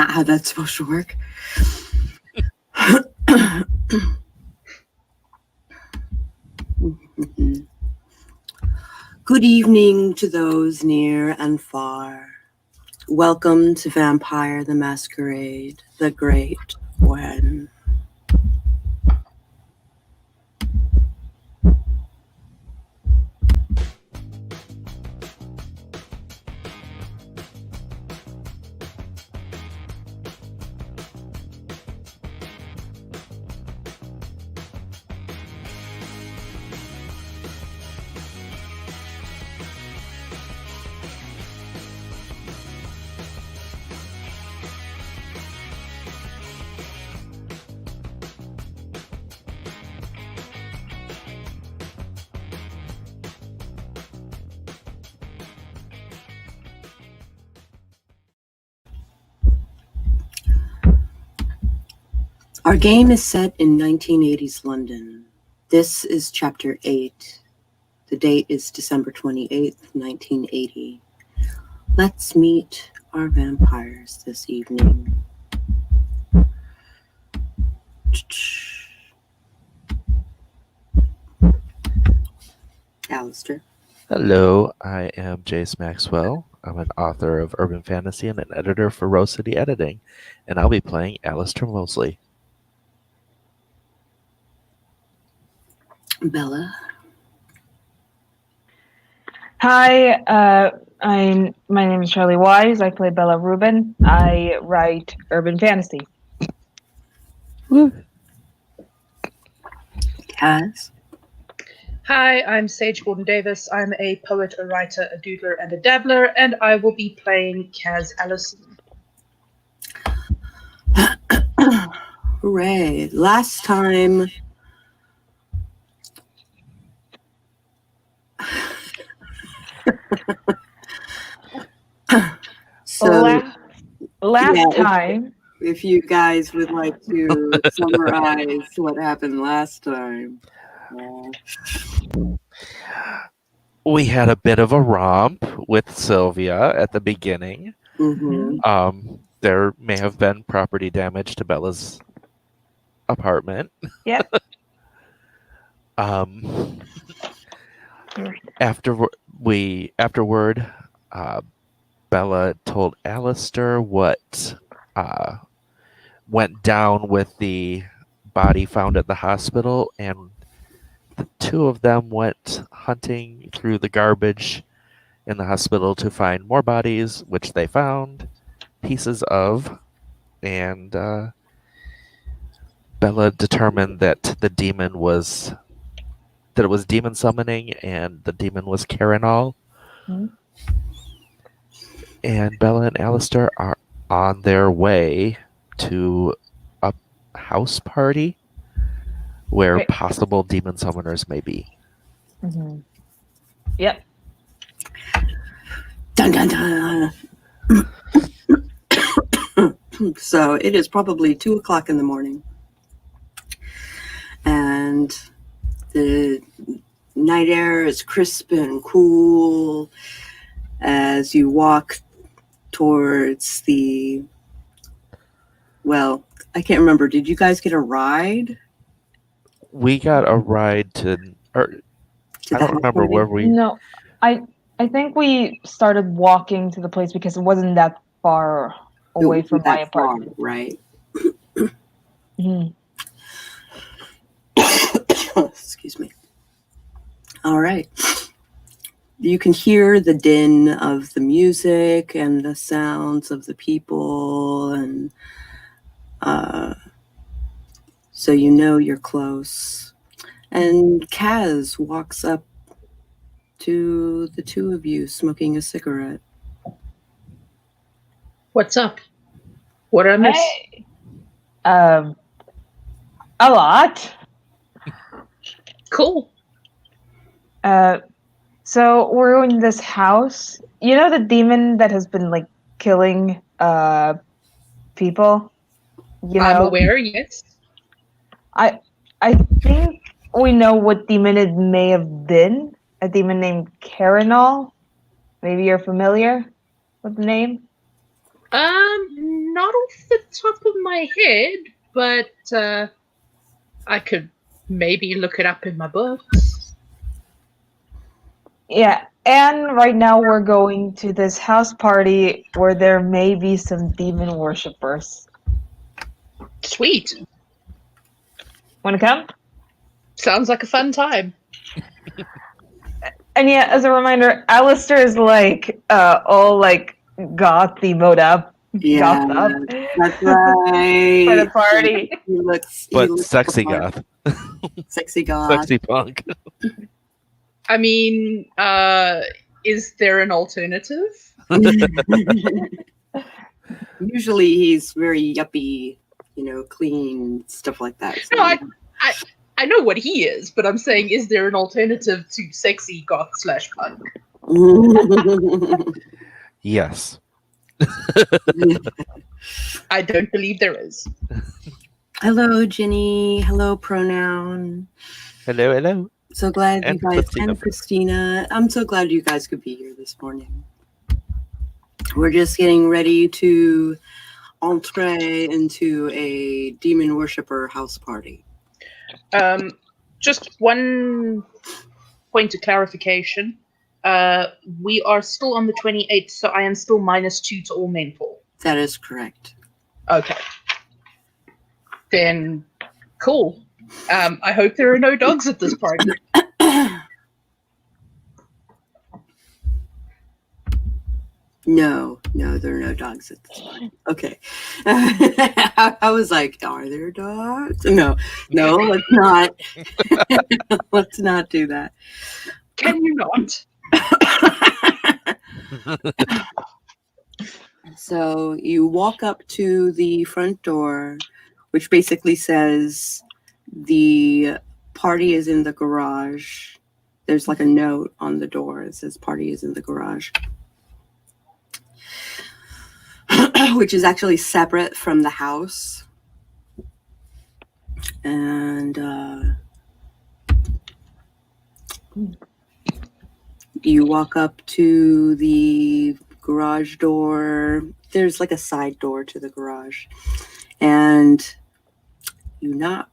not how that's supposed to work. Good evening to those near and far. Welcome to Vampire the Masquerade, the Great One. Our game is set in 1980s London. This is Chapter 8. The date is December 28th, 1980. Let's meet our vampires this evening. Allistair. Hello, I am Jayce Maxwell. I'm an author of urban fantasy and an editor for Rose City Editing, and I'll be playing Allistair Mosley. Bella. Hi, my name is Charlie Wise. I play Bella Reuben. I write urban fantasy. Woo. Kaz. Hi, I'm Sage Gordon-Davis. I'm a poet, a writer, a doodler, and a dabbler, and I will be playing Kaz Alison. Hooray. Last time... So, last time... If you guys would like to summarize what happened last time. We had a bit of a romp with Sylvia at the beginning. Mm-hmm. There may have been property damage to Bella's apartment. Yep. Afterward, Bella told Allistair what went down with the body found at the hospital, and the two of them went hunting through the garbage in the hospital to find more bodies, which they found pieces of, and Bella determined that it was demon summoning, and the demon was Carinal. Mm-hmm. And Bella and Allistair are on their way to a house party where possible demon summoners may be. Mm-hmm. Yep. Dun, dun, dun. So it is probably 2:00 in the morning. And the night air is crisp and cool as you walk towards I can't remember. Did you guys get a ride? We got a ride to I don't remember where we... No, I think we started walking to the place because it wasn't that far away from my apartment. Right. Mm-hmm. Excuse me. All right. You can hear the din of the music and the sounds of the people, and so you know you're close. And Kaz walks up to the two of you smoking a cigarette. What's up? What did I miss? Hey. A lot. Cool. So we're in this house. You know the demon that has been like killing people? I'm aware, yes. I think we know what demon it may have been. A demon named Carinal. Maybe you're familiar with the name? Not off the top of my head, but I could maybe look it up in my books. Yeah, and right now we're going to this house party where there may be some demon worshippers. Sweet. Want to come? Sounds like a fun time. And yeah, as a reminder, Allistair is like all like gothy mode up. Yeah, Goth up that's right. for the party. He looks Sexy smart. goth. Sexy goth. Sexy punk. I mean, is there an alternative? Usually he's very yuppie, clean, stuff like that. So, No, I know what he is, but I'm saying, is there an alternative to sexy goth / punk? Yes. I don't believe there is. Hello, Jenny. Hello, pronoun. Hello. So glad And you guys Christina. and Christina. I'm so glad you guys could be here this morning. We're just getting ready to entree into a demon worshiper house party. Just one point of clarification. We are still on the 28th, so I am still -2 to all mental. That is correct. Okay. Then, cool. I hope there are no dogs at this party. No, there are no dogs at this party. Okay. I was like, are there dogs? No, let's not. Let's not do that. Can you not? So you walk up to the front door, which basically says the party is in the garage. There's like a note on the door that says party is in the garage, which is actually separate from the house. And you walk up to the garage door. There's like a side door to the garage. And you knock.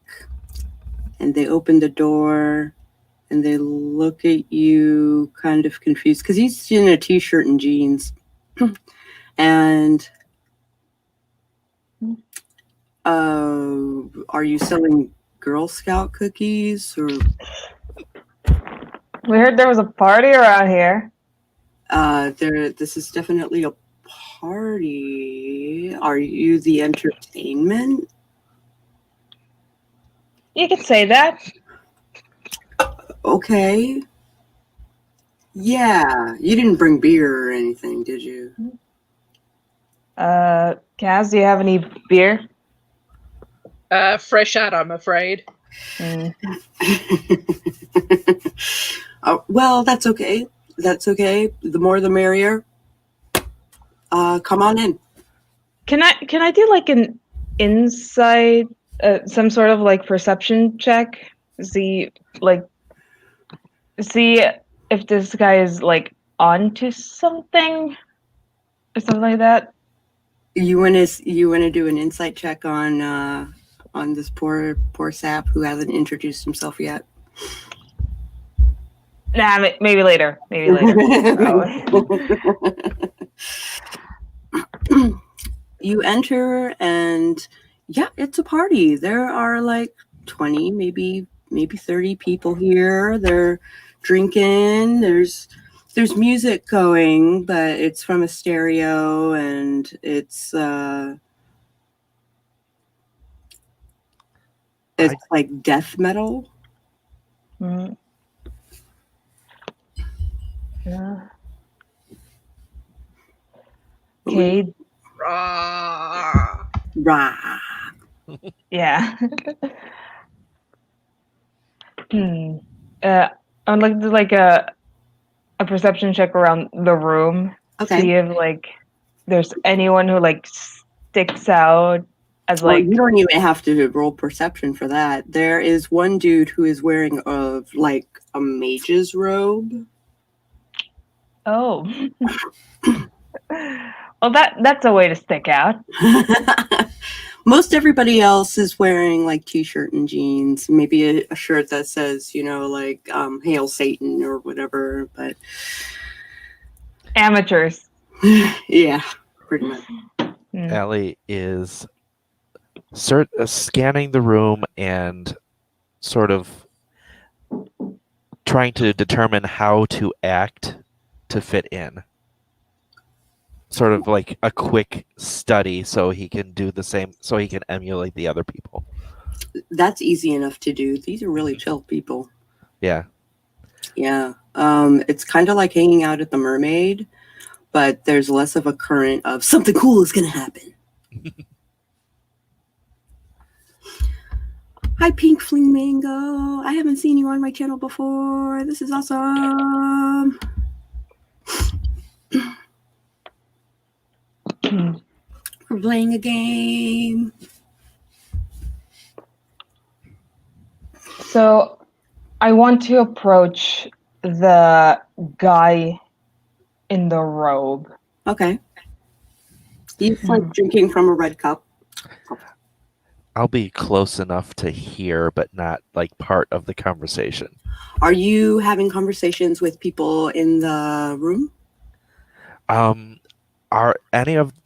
And they open the door. And they look at you kind of confused. Because he's in a t-shirt and jeans. And are you selling Girl Scout cookies? Or We heard there was a party around here. this is definitely a party. Are you the entertainment? You can say that. Okay. Yeah, you didn't bring beer or anything, did you? Kaz, do you have any beer? Fresh out, I'm afraid. Well, that's okay. That's okay. The more the merrier. Come on in. Can I do like an insight, some sort of like perception check? See if this guy is like onto something or something like that. You want to do an insight check on this poor sap who hasn't introduced himself yet? Nah, maybe later. Maybe later. You enter and yeah, it's a party. There are like 20, maybe 30 people here. They're drinking. There's music going, but it's from a stereo and it's like death metal. Mm. Yeah. Okay. Rah. Rah. Yeah. I'd like to do like a perception check around the room. Okay. See if like there's anyone who like sticks out as Well, like. you don't even have to roll perception for that. There is one dude who is wearing a mage's robe. Oh. Well, that's a way to stick out. Most everybody else is wearing like t-shirt and jeans, maybe a shirt that says, like Hail Satan or whatever, but Amateurs. yeah, pretty much. Allie is scanning the room and sort of trying to determine how to act to fit in. Sort of like a quick study so he can do the same, so he can emulate the other people. That's easy enough to do. These are really chill people. Yeah. Yeah. It's kind of like hanging out at the Mermaid, but there's less of a current of something cool is going to happen. Hi, Pink Fling Mango. I haven't seen you on my channel before. This is awesome. We're playing a game. So I want to approach the guy in the robe. Okay. He's like drinking from a red cup. I'll be close enough to hear, but not like part of the conversation. Are you having conversations with people in the room?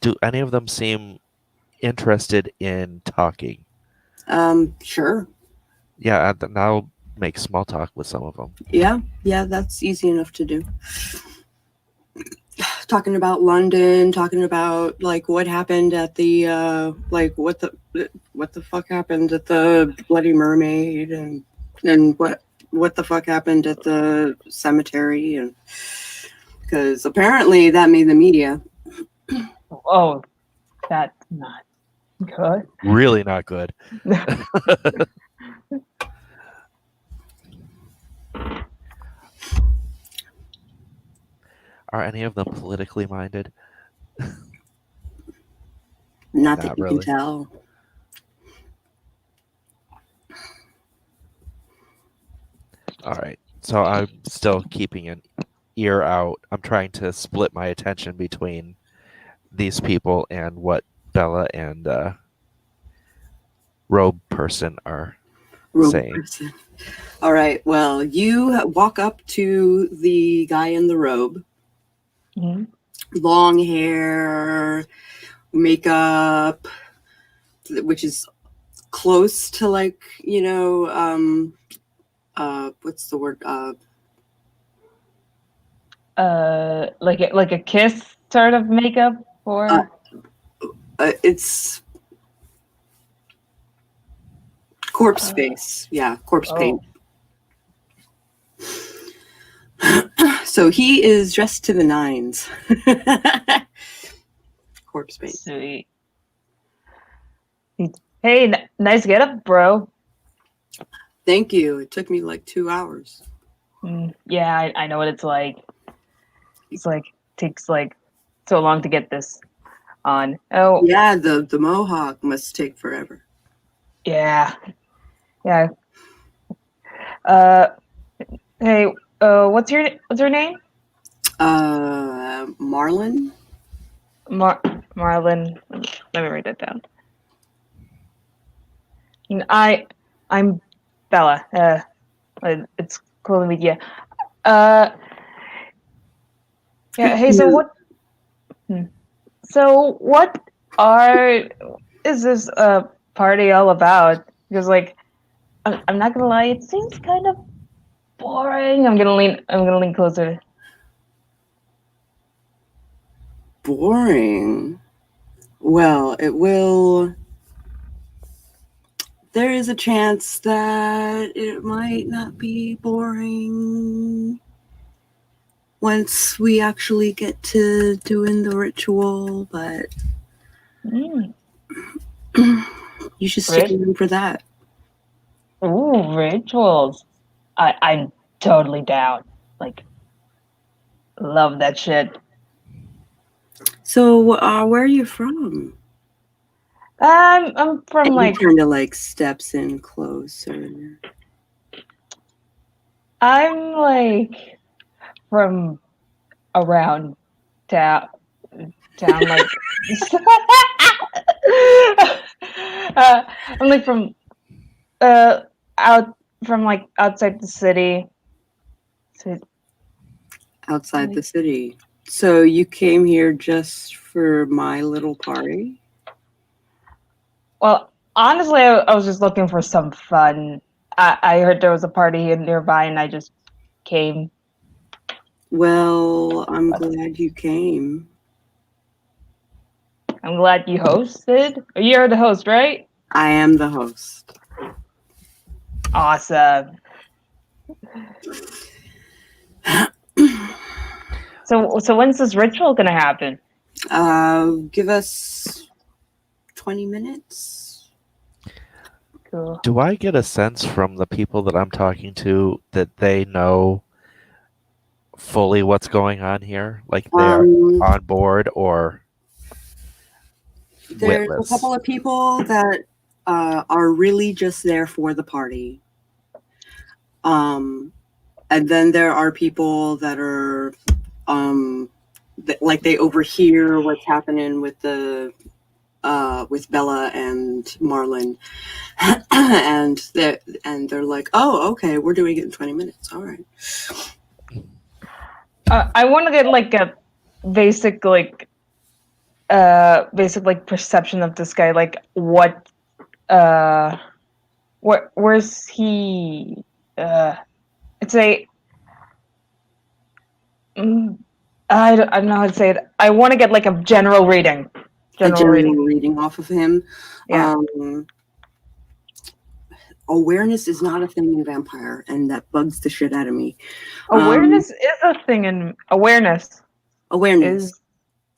Do any of them seem interested in talking? Sure. Yeah, then I'll make small talk with some of them. Yeah, that's easy enough to do. Talking about London, talking about like what happened at the like what the fuck happened at the Bloody Mermaid, and what the fuck happened at the cemetery, and because apparently that made the media. Oh, that's not good. Really not good. Are any of them politically minded? Not that Not you really. can tell. All right. So I'm still keeping an ear out. I'm trying to split my attention between these people and what Bella and robe person are saying. Person. All right. Well, you walk up to the guy in the robe. Mhm. Long hair, makeup, which is close to like, what's the word? Like a kiss sort of makeup, or It's corpse face. Yeah, corpse paint. So he is dressed to the nines. Corpse paint. Sweet. Hey, nice get up, bro. Thank you. It took me like 2 hours. Yeah, I know what it's like. It's like takes like so long to get this on. Oh, Yeah, the mohawk must take forever. yeah. Hey, what's your name? Marlin. Marlin. Let me write that down. I'm Bella. It's cool to meet you. Yeah. Hey, so what? So what is this party all about? Because like, I'm not gonna lie, it seems kind of boring. I'm gonna lean closer. Boring. Well, it will. There is a chance that it might not be boring once we actually get to doing the ritual, but you should stick around for that. Ooh, rituals. I'm totally down. Like, love that shit. So, where are you from? I'm from And like he kind of like steps in closer. I'm like from around town. town, like I'm like from out from like outside the city. So, Outside the city. So you came here just for my little party? well, honestly, I was just looking for some fun. I heard there was a party nearby, and I just came. Well, I'm glad you came. I'm glad you hosted. You're the host, right? I am the host. Awesome. So when's this ritual gonna happen? Give us 20 minutes. Cool. Do I get a sense from the people that I'm talking to that they know fully what's going on here? Like they're on board or There's witless? a couple of people that are really just there for the party. And then there are people that are like they overhear what's happening with the with Bella and Marlon, and they're like, oh, okay, we're doing it in 20 minutes. All right. I want to get like a basic like perception of this guy. Like where's he? It's a. I don't know how to say it. I want to get like a general reading. General reading off of him. Yeah. Awareness is not a thing in vampire, and that bugs the shit out of me. Awareness is a thing in awareness. Awareness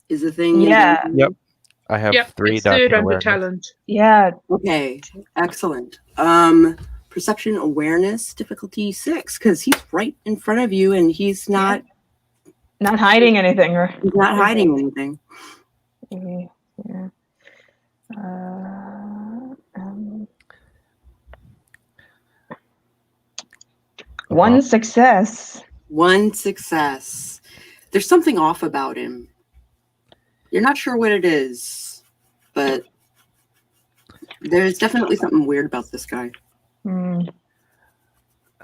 is a thing. Yeah. In Yep. I have 3 it's down third in under awareness. talent. Yeah. Okay. Excellent. Perception awareness difficulty 6, because he's right in front of you, and he's not hiding anything, or he's not hiding anything. Yeah. One success. One success. There's something off about him. You're not sure what it is, but there's definitely something weird about this guy. And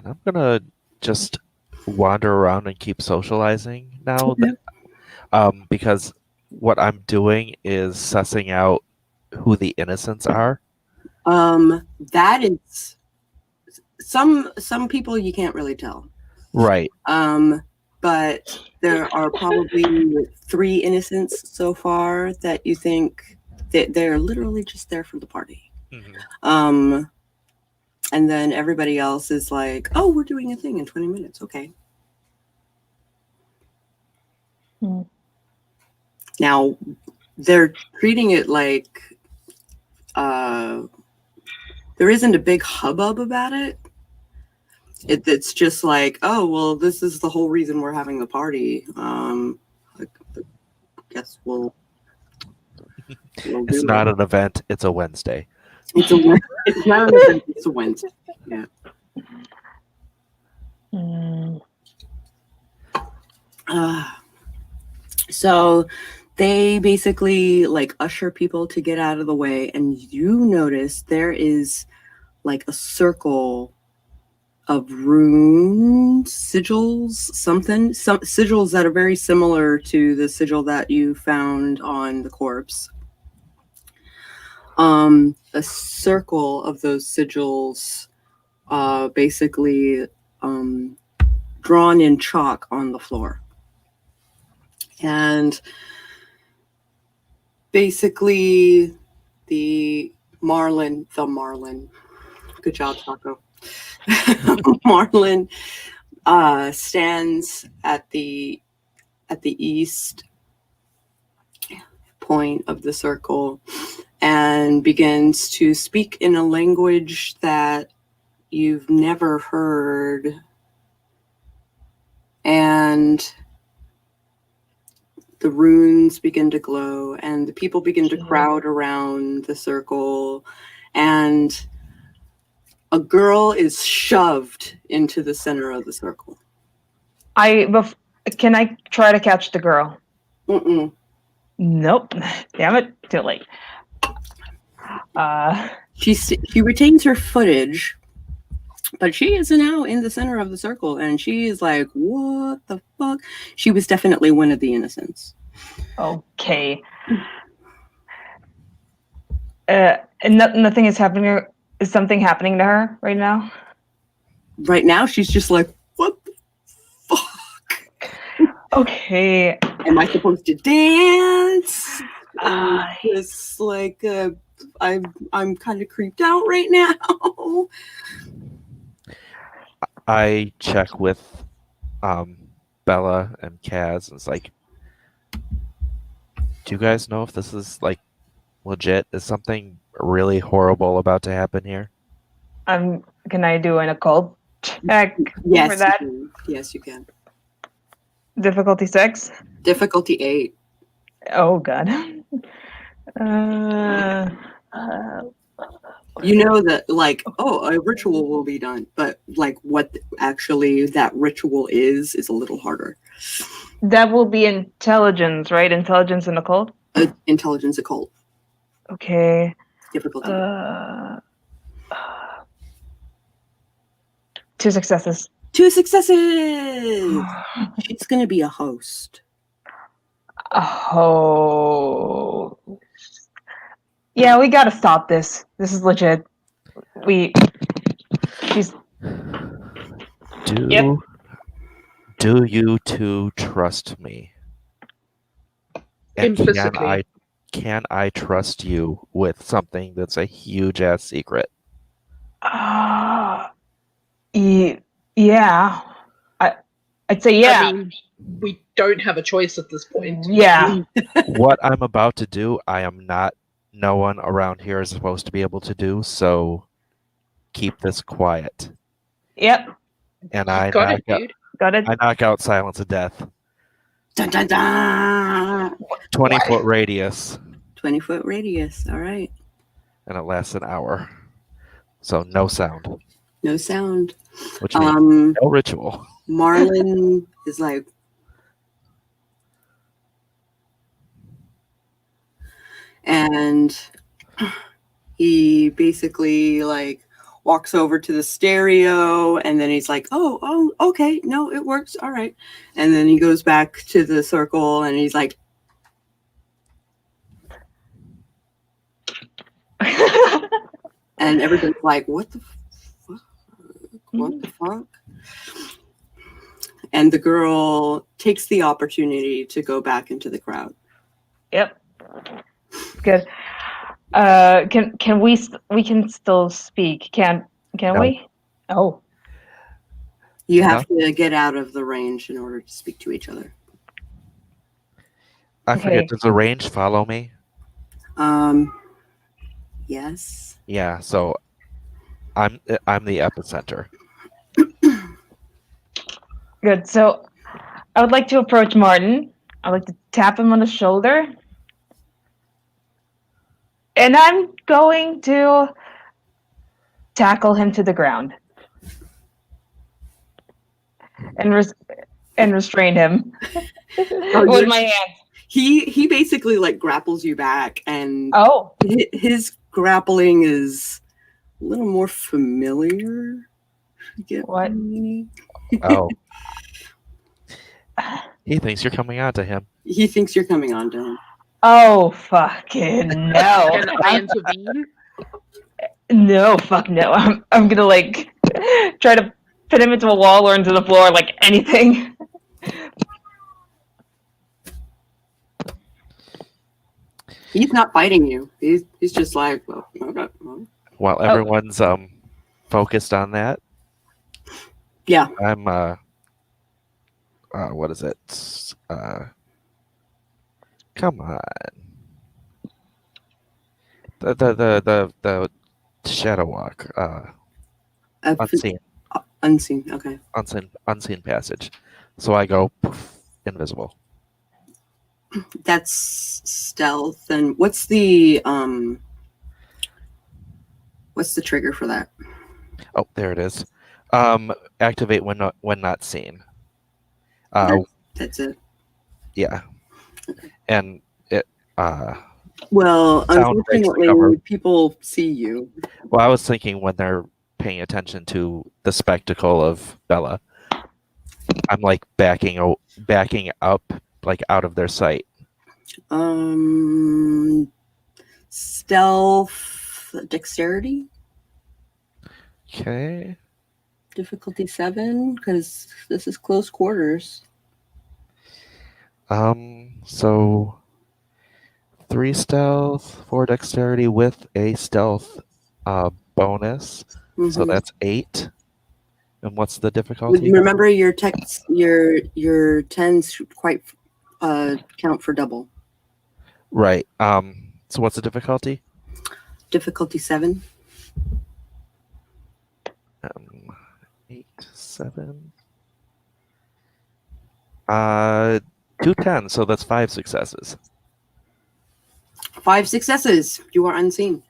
I'm gonna just wander around and keep socializing now, because what I'm doing is sussing out who the innocents are. That is some people you can't really tell. Right. But there are probably 3 innocents so far that you think that they're literally just there for the party. Mm-hmm. And then everybody else is like, oh, we're doing a thing in 20 minutes. Okay. Now, they're treating it like there isn't a big hubbub about it. It's just like, oh, well, this is the whole reason we're having the party. I guess we'll It's not an event. It's a Wednesday. It's not an event. It's a Wednesday. Yeah. So they basically like usher people to get out of the way, and you notice there is like a circle of rune sigils, some sigils that are very similar to the sigil that you found on the corpse. A circle of those sigils, basically drawn in chalk on the floor. And basically the Marlin, good job, Sako. Marlin stands at the east point of the circle and begins to speak in a language that you've never heard. And the runes begin to glow, and the people begin to crowd around the circle, and a girl is shoved into the center of the circle. Can I try to catch the girl? Mm-mm. Nope. Damn it. Too late. She retains her footage, but she is now in the center of the circle, and she is like, "What the fuck?" She was definitely one of the innocents. Okay. And nothing is happening. Is something happening to her right now? Right now, she's just like, "What the fuck? Okay. Am I supposed to dance?" Just like, I'm kind of creeped out right now. I check with Bella and Kaz, and it's like, do you guys know if this is like legit? Is something really horrible about to happen here? Can I do an occult check Yes, for that? you can. Yes, you can. Difficulty 6? Difficulty 8. Oh god. You know that, like, a ritual will be done, but like what actually that ritual is a little harder. That will be intelligence, right? Intelligence and occult? Intelligence occult. Okay. Difficulty. 2 successes. 2 successes! She's gonna be a host. Oh. Yeah, we gotta stop this. This is legit. She's. Yep. Do you two trust me? And Implicitly. can I trust you with something that's a huge ass secret? Yeah. I'd say yeah. I mean, we don't have a choice at this point. Yeah. What I'm about to do, no one around here is supposed to be able to do, so keep this quiet. Yep. And Got it, dude. Got it. I knock out Silence of Death. Dun, dun, dun. 20-foot radius. 20-foot radius. All right. And it lasts an hour. So no sound. No sound. Which means no ritual. Marlon is like, and he basically like walks over to the stereo, and then he's like, oh, okay, no, it works, all right. And then he goes back to the circle, and he's like, and everybody's like, what the fuck? What the fuck? And the girl takes the opportunity to go back into the crowd. Yep. Good. Can we can still speak? Can No. we? Oh. You have to get out of the range in order to speak to each other. I Okay. forget, does the range follow me? Yes. Yeah, so I'm the epicenter. Good. So I would like to approach Martin. I'd like to tap him on the shoulder. And I'm going to tackle him to the ground. And restrain him with my hands. He basically like grapples you back, and Oh. his grappling is a little more familiar. You get What? I mean? Oh. He thinks you're coming on to him. He thinks you're coming on to him. Oh, fucking no. Can I intervene? No, fuck no. I'm gonna like try to pin him into a wall or into the floor, like anything. He's not fighting you. He's just like, well, okay. Well. While everyone's focused on that, Yeah. I'm what is it? Come on. The shadow walk. Unseen. Unseen. Okay. Unseen passage. So I go poof, invisible. That's stealth. And what's the trigger for that? Oh, there it is. Activate when not seen. That's it. Yeah. Okay. And Well, Sound breaks the cover. unfortunately, people see you. Well, I was thinking when they're paying attention to the spectacle of Bella. I'm like backing up, like out of their sight. Stealth, dexterity, Okay. difficulty 7, because this is close quarters. So 3 stealth, 4 dexterity with a stealth bonus. So Mhm. that's 8. And what's the difficulty? Remember your text, your 10s quite count for double. Right. So what's the difficulty? Difficulty 7. 8, 7. 2 10s, so that's 5 successes. 5 successes. You are unseen.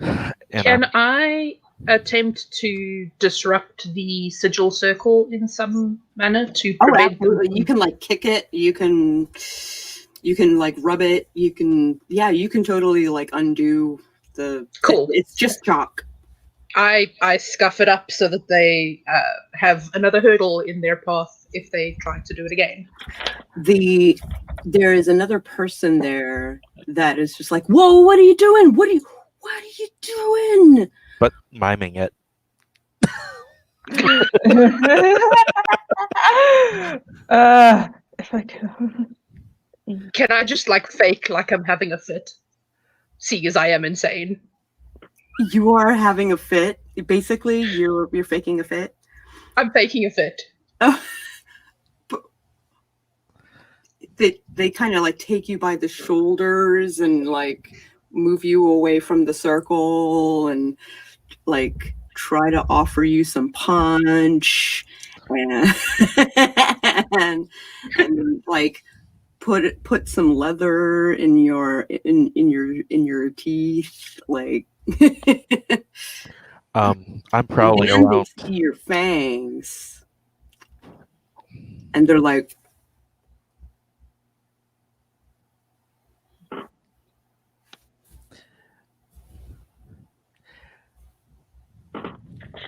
And Can I attempt to disrupt the sigil circle in some manner to Oh, prevent absolutely. them? You can like kick it. You can like rub it. You can totally like undo the. Cool. It's just chalk. I scuff it up so that they have another hurdle in their path if they try to do it again. There is another person there that is just like, whoa, what are you doing? What are you doing? but miming it. If I could. Can I just like fake like I'm having a fit? See, as I am insane. You are having a fit. Basically, you're faking a fit. I'm faking a fit. They kind of like take you by the shoulders and like move you away from the circle and like try to offer you some punch and like put some leather in your teeth, like I'm prowling and around. they see your fangs and they're like,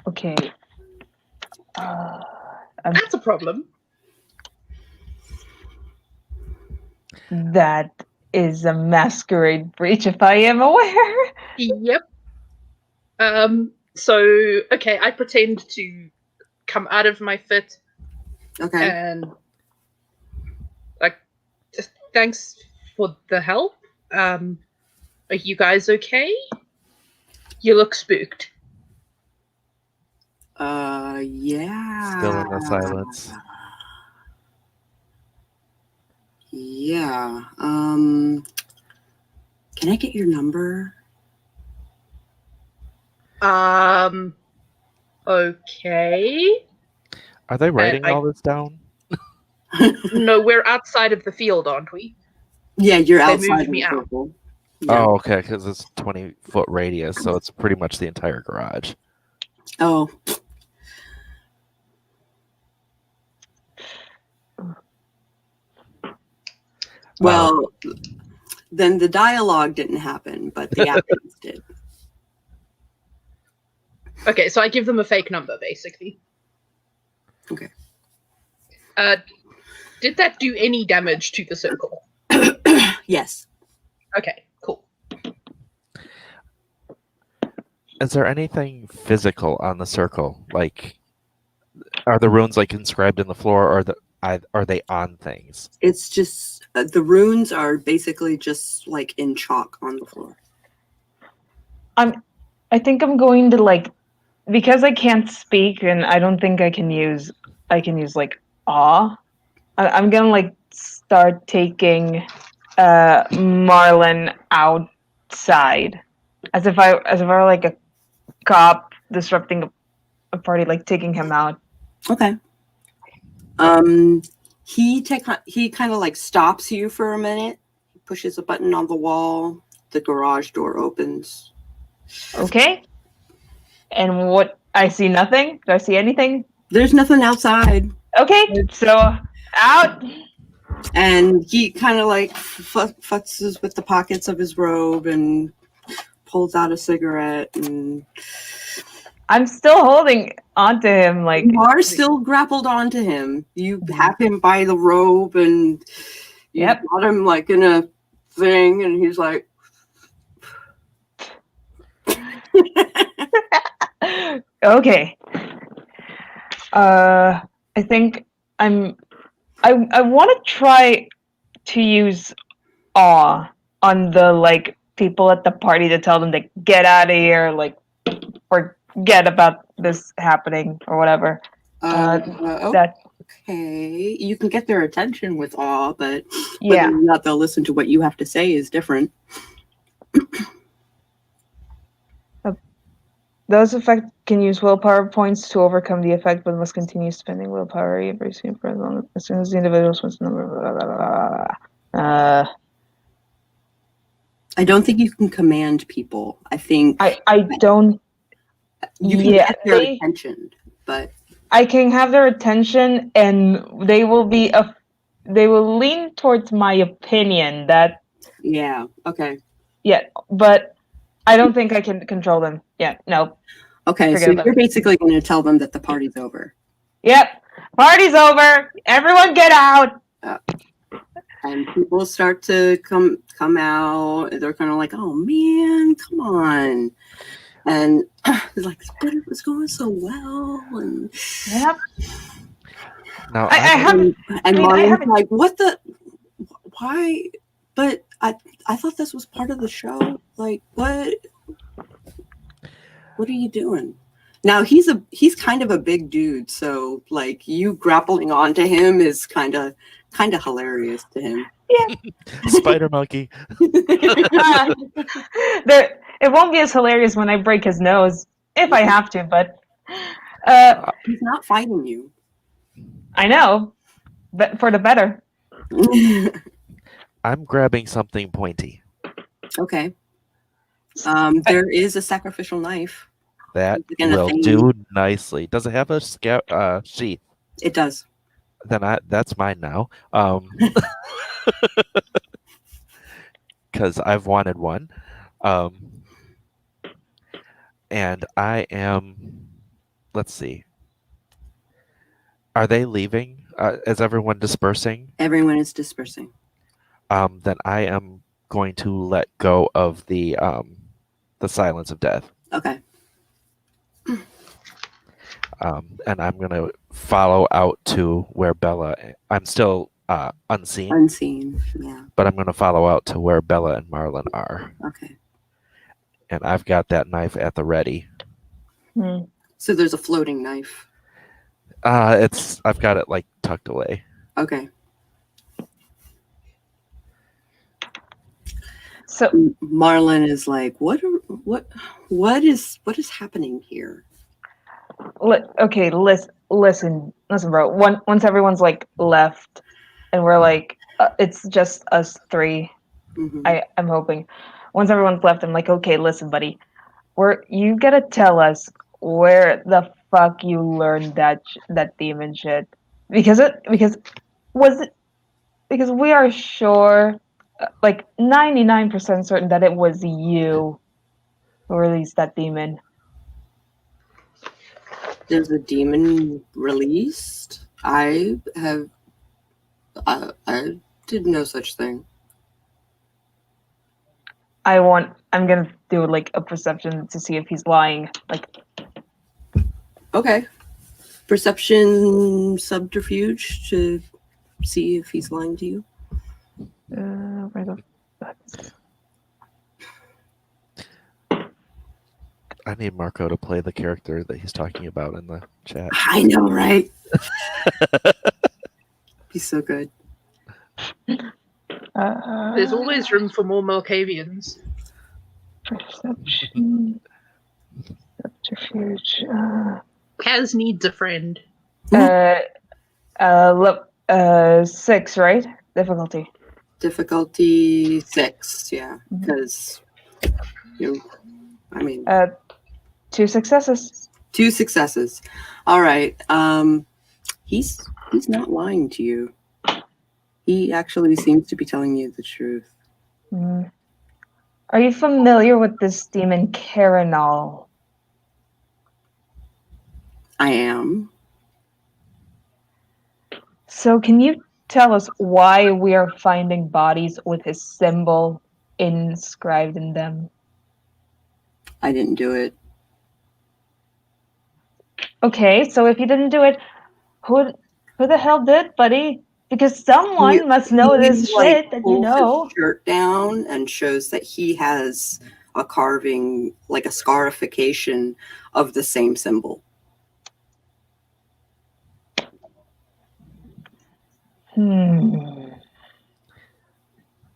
Okay. That's a problem. That is a masquerade breach, if I am aware. Yep. So okay, I pretend to come out of my fit okay. and like, just thanks for the help. Are you guys okay? You look spooked. Yeah. Still in the silence. Yeah. Can I get your number? Okay. Are they writing I- all this down? No, we're outside of the field, aren't we? Yeah, you're They outside moved of me the out. circle. Yeah. Oh, okay, because it's 20-foot radius, so it's pretty much the entire garage. Oh. Well, then the dialogue didn't happen, but the actions did. Okay, so I give them a fake number, basically. Okay. Did that do any damage to the circle? Yes. Okay, cool. Is there anything physical on the circle? Like, are the runes like inscribed in the floor, or are they on things? It's just the runes are basically just like in chalk on the floor. I think I'm going to like, because I can't speak and I don't think I can use like awe. I'm gonna like start taking Marlon outside as if I were like a cop disrupting a party, like taking him out. Okay. He kind of like stops you for a minute. He pushes a button on the wall. The garage door opens. Okay. And what, I see nothing? Do I see anything? There's nothing outside. Okay, so out. And he kind of like futzes with the pockets of his robe and pulls out a cigarette. And I'm still holding onto him, like you are still grappled onto him. You have him by the robe, and you got him like in a thing, and he's like, okay. I think I want to try to use awe on the like people at the party to tell them to get out of here, like forget about this happening or whatever. That okay, you can get their attention with awe, but yeah, whether or not they'll listen to what you have to say is different. Those effects can use willpower points to overcome the effect, but must continue spending willpower every scene for as soon as the individual spends the number. I don't think you can command people. I think I don't. You can get their attention, but I can have their attention, and they will lean towards my opinion. That okay. Yeah, but I don't think I can control them. Yeah, no. Okay, so you're basically going to tell them that the party's over. Yep, party's over. Everyone get out. And people start to come out. They're kind of like, "Oh man, come on!" And it's like, "But it was going so well." And yep. Now I haven't. And Marlon's like, "What the? Why? But I thought this was part of the show. Like, what? What are you doing?" Now he's kind of a big dude, so like you grappling onto him is kind of hilarious to him. Yeah. Spider monkey. It won't be as hilarious when I break his nose if I have to, but he's not fighting you. I know, but for the better. I'm grabbing something pointy. Okay. There is a sacrificial knife. That will do nicely. Does it have a sheath? It does. Then that's mine now. Because I've wanted one. And I am. Let's see. Are they leaving? Is everyone dispersing? Everyone is dispersing. Then I am going to let go of the silence of death. Okay. And I'm going to follow out to where Bella... I'm still unseen. Unseen, yeah. But I'm going to follow out to where Bella and Marlon are. Okay. And I've got that knife at the ready. So there's a floating knife. I've got it like tucked away. Okay. So Marlon is like, what is happening here? Okay, listen, bro. Once everyone's like left, and we're like, it's just us three. Mm-hmm. I'm hoping. Once everyone's left, I'm like, okay, listen, buddy. You gotta tell us where the fuck you learned that demon shit, because we are sure, like 99% certain that it was you who released that demon. There's a demon released? I did no such thing. I'm gonna do like a perception to see if he's lying. Like, okay, perception subterfuge to see if he's lying to you. Where the fuck is it? I need Marco to play the character that he's talking about in the chat. I know, right? He's so good. There's always room for more Malkavians. Perception. Subterfuge. Kaz needs a friend. 6, right? Difficulty. Difficulty 6, yeah. Because I mean 2 successes. 2 successes. All right. He's not lying to you. He actually seems to be telling you the truth. Mm. Are you familiar with this demon Carinal? I am. So can you tell us why we are finding bodies with his symbol inscribed in them? I didn't do it. Okay, so if you didn't do it, who the hell did, buddy? Because someone must know this shit that you pulls know. his shirt down and shows that he has a carving, like a scarification of the same symbol.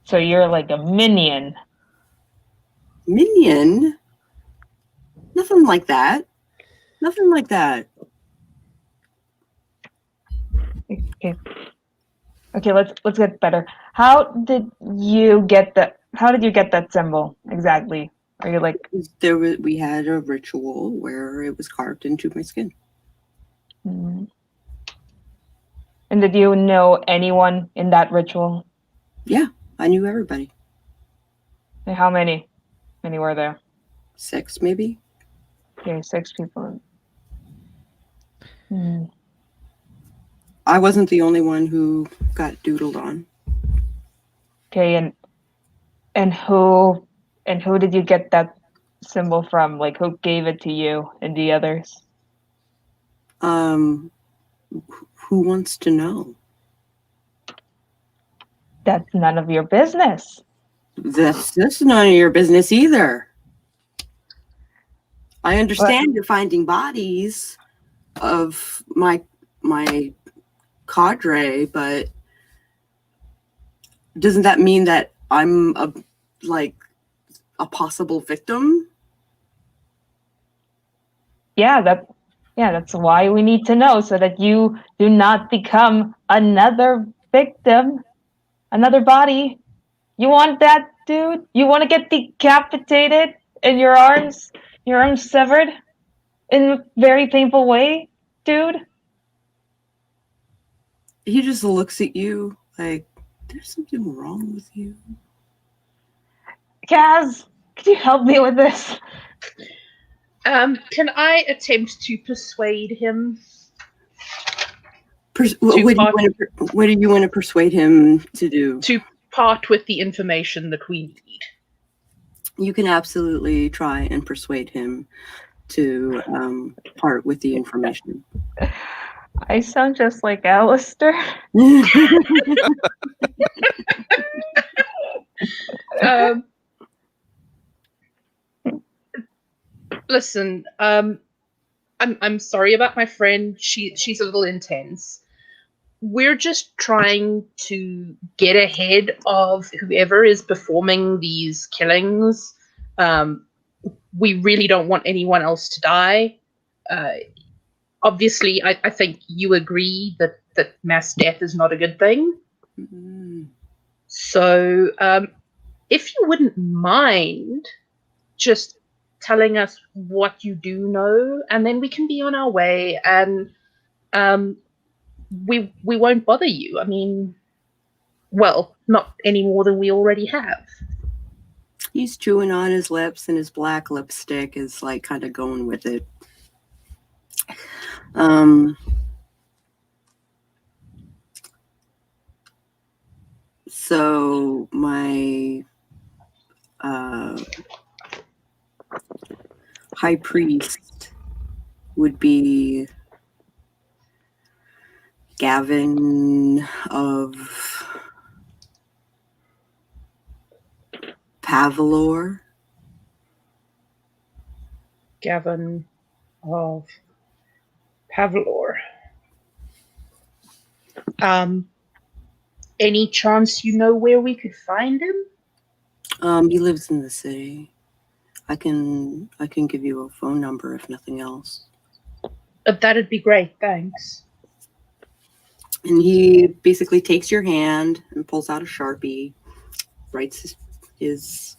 So you're like a minion. Minion? Nothing like that. Nothing like that. Okay, let's get better. How did you get that symbol exactly? Are you like We had a ritual where it was carved into my skin. And did you know anyone in that ritual? Yeah, I knew everybody. And how many? Many were there? 6, maybe. Okay, 6 people. I wasn't the only one who got doodled on. Okay, and who did you get that symbol from? Like, who gave it to you and the others? Who wants to know? That's none of your business. That's none of your business either. I understand you're finding bodies of my cadre, but doesn't that mean that I'm a possible victim? Yeah, that's why we need to know, so that you do not become another victim, another body. You want that, dude? You want to get decapitated and your arms severed in a very painful way, dude? He just looks at you like, there's something wrong with you. Kaz, could you help me with this? Can I attempt to persuade him? What do you want to persuade him to do? To part with the information that we need. You can absolutely try and persuade him to part with the information. I sound just like Allistair. Listen, I'm sorry about my friend. She's a little intense. We're just trying to get ahead of whoever is performing these killings. We really don't want anyone else to die. Obviously, I think you agree that mass death is not a good thing. Mm-hmm. So, if you wouldn't mind just telling us what you do know, and then we can be on our way, and we won't bother you. I mean, well, not any more than we already have. He's chewing on his lips, and his black lipstick is like kind of going with it. So my high priest would be Gavin of Pavalor. Gavin of Pavalor. Any chance you know where we could find him? He lives in the city. I can give you a phone number if nothing else. That'd be great, thanks. And he basically takes your hand and pulls out a Sharpie, writes his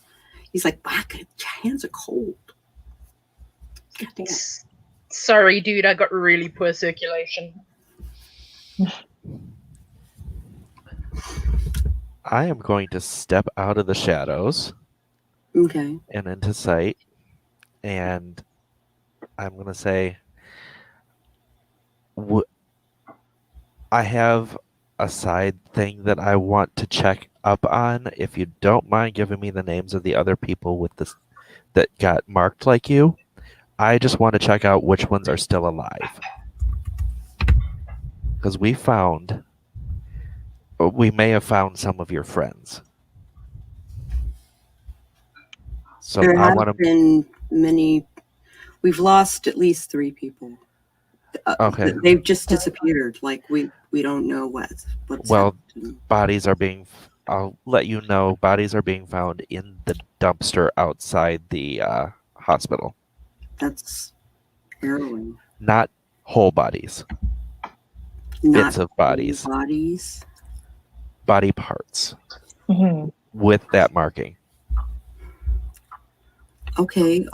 he's like, "Whack, your hands are cold." Goddamn. Sorry, dude, I got really poor circulation. I am going to step out of the shadows Okay. and into sight, and I'm going to say, I have a side thing that I want to check up on. If you don't mind giving me the names of the other people with this that got marked like you, I just want to check out which ones are still alive. Because we may have found some of your friends. So There I have want to. been many. We've lost at least 3 people. Okay. They've just disappeared. Like we don't know what's Well, happened to them. bodies are being. I'll let you know. Bodies are being found in the dumpster outside the hospital. That's harrowing. Not whole bodies. Not Bits of bodies. Bodies. Body parts Mhm. with that marking. Okay.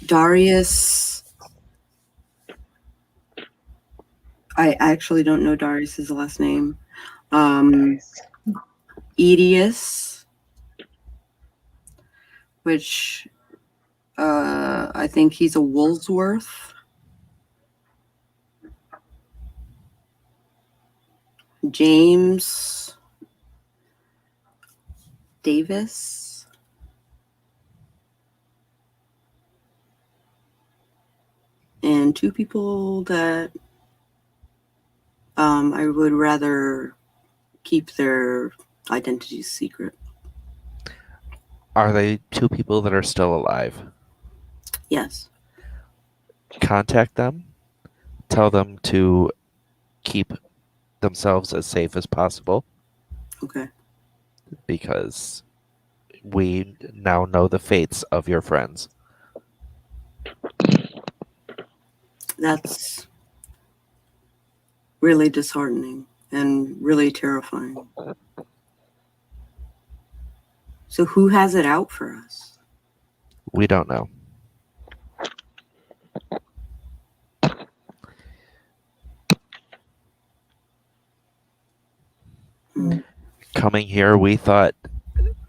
Darius. I actually don't know Darius's last name. Edius, which I think he's a Woolsworth. James Davis. And 2 people that I would rather keep their identities secret. Are they 2 people that are still alive? Yes. Contact them. Tell them to keep themselves as safe as possible Okay. because we now know the fates of your friends. That's really disheartening and really terrifying. So who has it out for us? We don't know. Coming here, we thought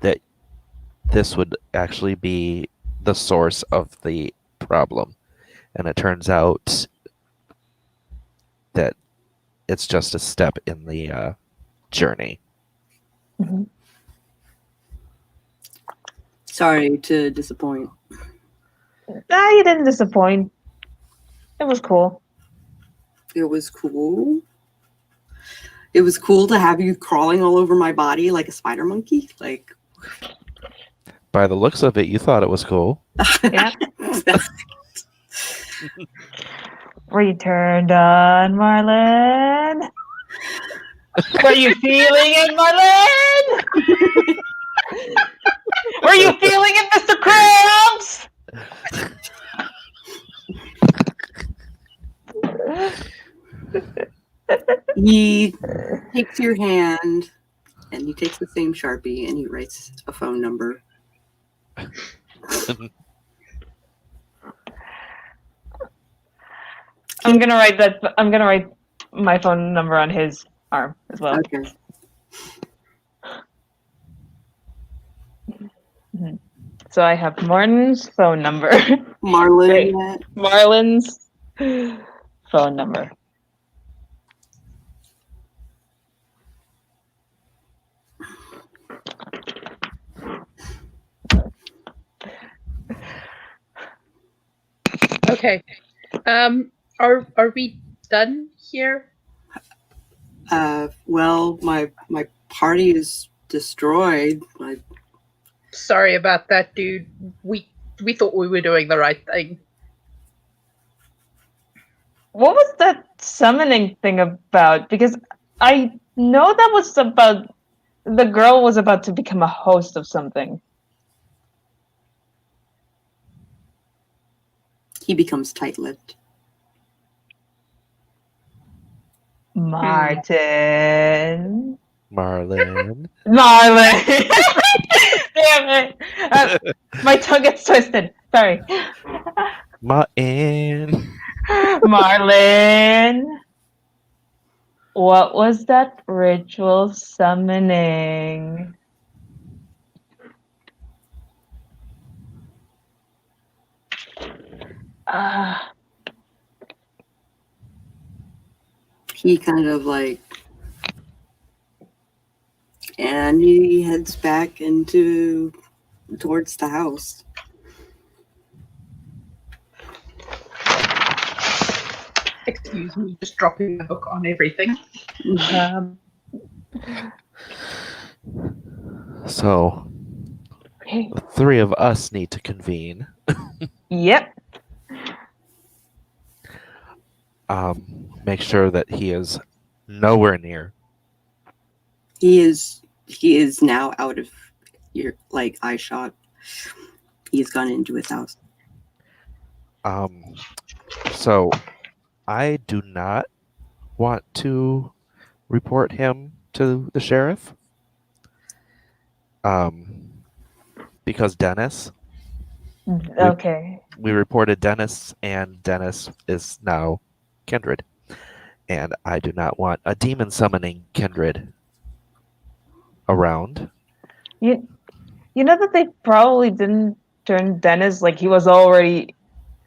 that this would actually be the source of the problem. And it turns out that it's just a step in the journey. Mhm. Sorry to disappoint. You didn't disappoint. It was cool. It was cool. It was cool to have you crawling all over my body like a spider monkey. Like, By the looks of it, you thought it was cool. Yeah. Returned on Marlin. Were you feeling it, Marlin? Were you feeling it, Mr. Krabs? He takes your hand and he takes the same Sharpie and he writes a phone number. I'm gonna write my phone number on his arm as well. Okay. So I have Martin's phone number. Marlin. Marlin's phone number. Okay. Are we done here? Well, my party is destroyed. Sorry about that, dude. We thought we were doing the right thing. What was that summoning thing about? Because I know that was about the girl was about to become a host of something. He becomes tight-lipped. Martin. Marlin. Marlin. Damn it. My tongue gets twisted. Sorry. Martin. Marlin. What was that ritual summoning? Ah, He kind of like, and he heads back towards the house. Excuse me, just dropping the book on everything. So, okay. the three of us need to convene. Yep. Make sure that he is nowhere near. He is now out of your eye shot. He's gone into his house. So, I do not want to report him to the sheriff. Because Dennis. Okay. We reported Dennis, and Dennis is now Kindred. And I do not want a demon summoning Kindred around. You know that they probably didn't turn Dennis, like he was already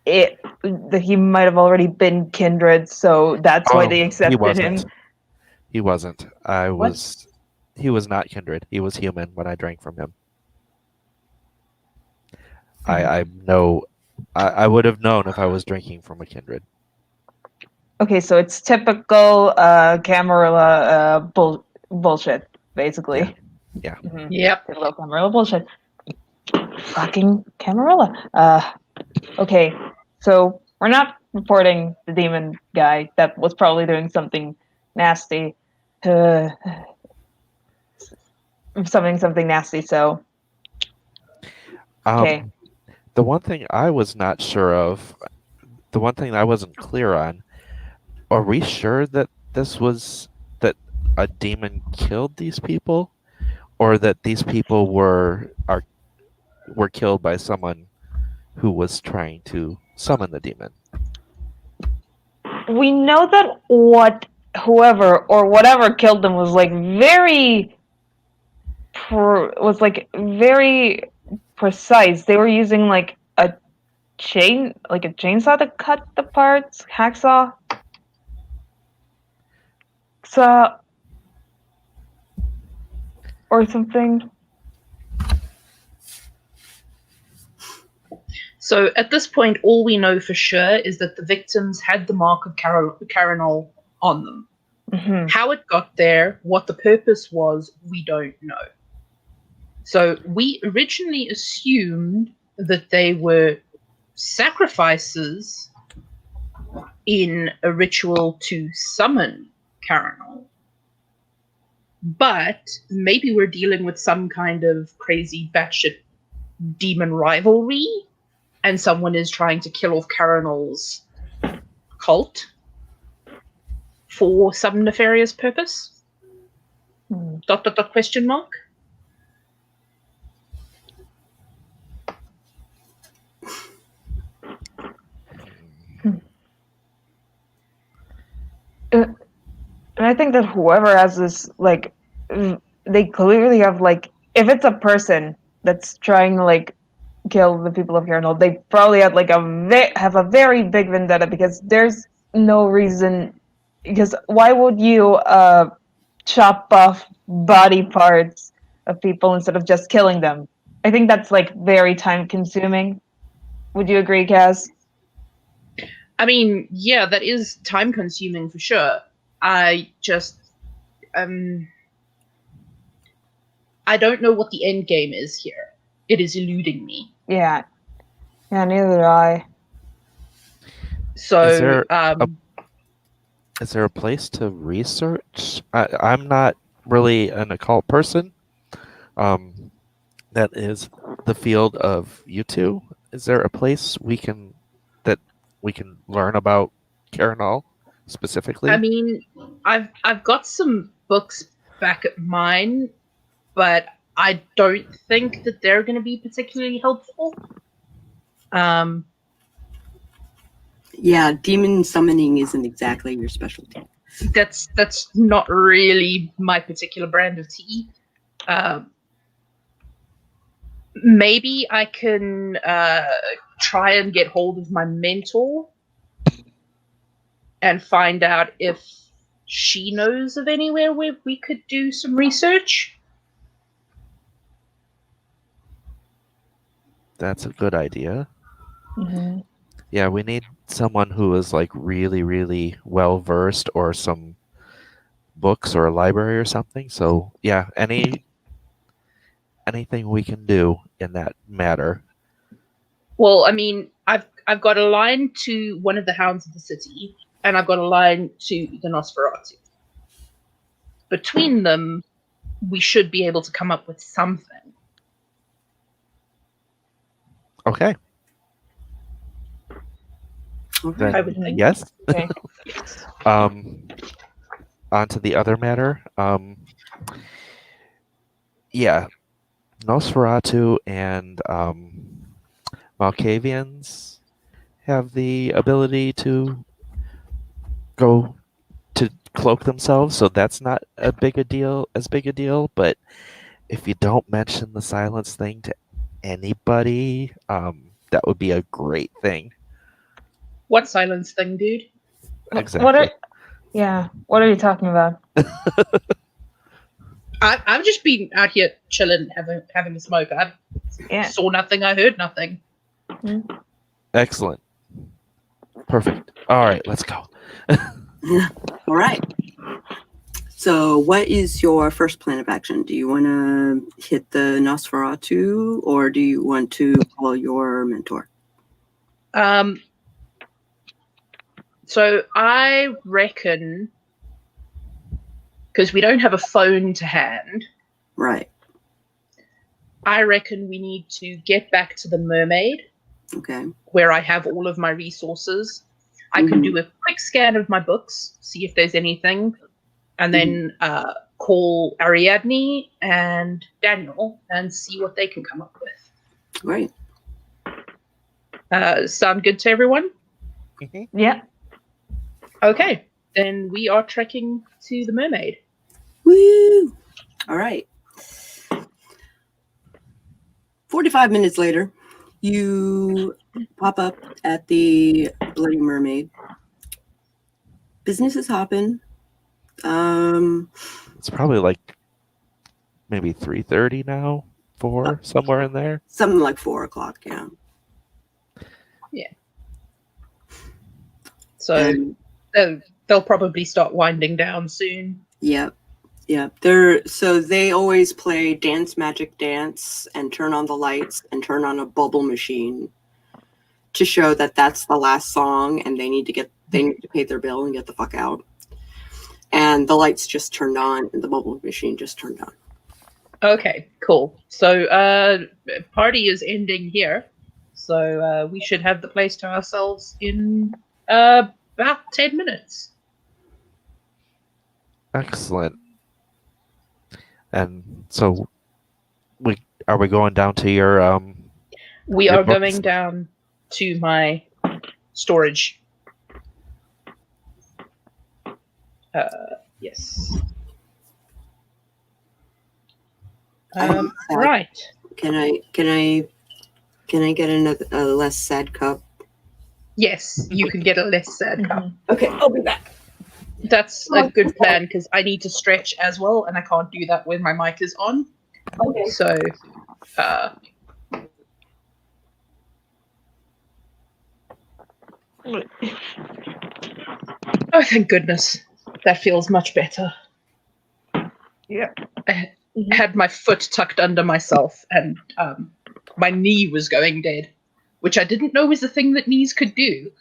that he might have already been Kindred, so that's why they accepted him. He wasn't. He was not Kindred. He was human when I drank from him. I would have known if I was drinking from a Kindred. Okay, so it's typical Camarilla bullshit, basically. Yeah. Mhm. Yep. Typical Camarilla bullshit. Fucking Camarilla. Okay, so we're not reporting the demon guy that was probably doing something nasty. Something nasty, so okay. The one thing I was not sure of, the one thing I wasn't clear on, are we sure that that a demon killed these people, or that these people were killed by someone who was trying to summon the demon? We know that whoever or whatever killed them was very precise. They were using like a chainsaw to cut the parts, hacksaw. Saw or something. So at this point, all we know for sure is that the victims had the mark of Carinol on them. Mm-hmm. How it got there, what the purpose was, we don't know. So we originally assumed that they were sacrifices in a ritual to summon Carinol. But maybe we're dealing with some kind of crazy batshit demon rivalry, and someone is trying to kill off Carinol's cult for some nefarious purpose? Hmm. ... Question mark? And I think that whoever has this, they clearly have, if it's a person that's trying to, kill the people of Carinol, they probably had, have a very big vendetta, because there's no reason, because why would you, chop off body parts of people instead of just killing them? I think that's, very time-consuming. Would you agree, Kaz? I mean, yeah, that is time consuming for sure. I just I don't know what the end game is here. It is eluding me. Yeah. Yeah, neither do I. So Is there a place to research? I'm not really an occult person. That is the field of you two. Is there a place we can learn about Carinol specifically? I mean, I've got some books back at mine, but I don't think that they're going to be particularly helpful. Yeah, demon summoning isn't exactly your specialty. That's not really my particular brand of tea. Maybe I can try and get hold of my mentor and find out if she knows of anywhere where we could do some research. That's a good idea. Mm-hmm. Yeah, we need someone who is like really, really well versed, or some books or a library or something. So yeah, anything we can do in that matter. Well, I mean, I've got a line to one of the Hounds of the City, and I've got a line to the Nosferatu. Between them, we should be able to come up with something. Okay. Okay. I would think. Yes. Okay. On to the other matter. Yeah, Nosferatu and Malkavians have the ability to go to cloak themselves, so that's not as big a deal. But if you don't mention the silence thing to anybody, that would be a great thing. What silence thing, dude? Exactly. What are you talking about? I've just been out here chilling, having a smoke. I saw nothing. I heard nothing. Excellent. Perfect. All right, let's go. All right. So, what is your first plan of action? Do you want to hit the Nosferatu, or do you want to call your mentor? So I reckon, because we don't have a phone to hand, Right. I reckon we need to get back to the Mermaid, Okay. where I have all of my resources. I can do a quick scan of my books, see if there's anything, and then call Ariadne and Daniel and see what they can come up with. Great. Sound good to everyone? Yeah. Okay, then we are trekking to the Mermaid. Woo! All right. 45 minutes later, you pop up at the Bloody Mermaid. Business is hopping. It's probably like maybe 3:30 now, 4, somewhere in there. Something like 4 o'clock, yeah. Yeah. So they'll probably start winding down soon. Yep. So they always play Dance Magic Dance and turn on the lights and turn on a bubble machine to show that that's the last song and they need to pay their bill and get the fuck out. And the lights just turned on and the bubble machine just turned on. Okay, cool. So party is ending here. So we should have the place to ourselves in about 10 minutes. Excellent. And so are we going down to your We your are books? going down to my storage. Yes. Right. Can I get a less sad cup? Yes, you can get a less sad cup. Okay, I'll be back. That's a good plan because I need to stretch as well, and I can't do that when my mic is on. Okay. So, oh, thank goodness. That feels much better. Yeah. I had my foot tucked under myself, and my knee was going dead, which I didn't know was a thing that knees could do.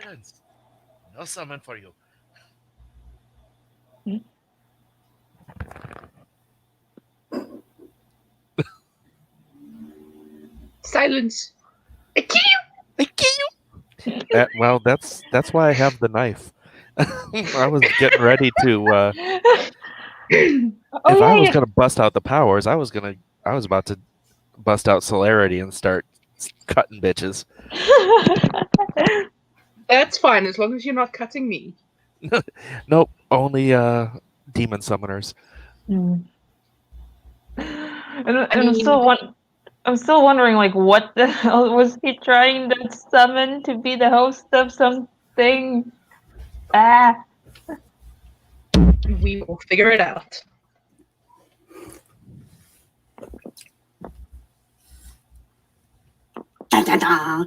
Silence! No summon for you. Silence. I kill you. I kill you. Well, that's why I have the knife. I was getting ready to. Oh If I yeah, was yeah. gonna bust out the powers, I was about to bust out celerity and start cutting bitches. That's fine as long as you're not cutting me. Nope, only demon summoners. And I mean, I'm still wondering, like, what the hell was he trying to summon to be the host of something? Ah. we will figure it out. Da, da, da.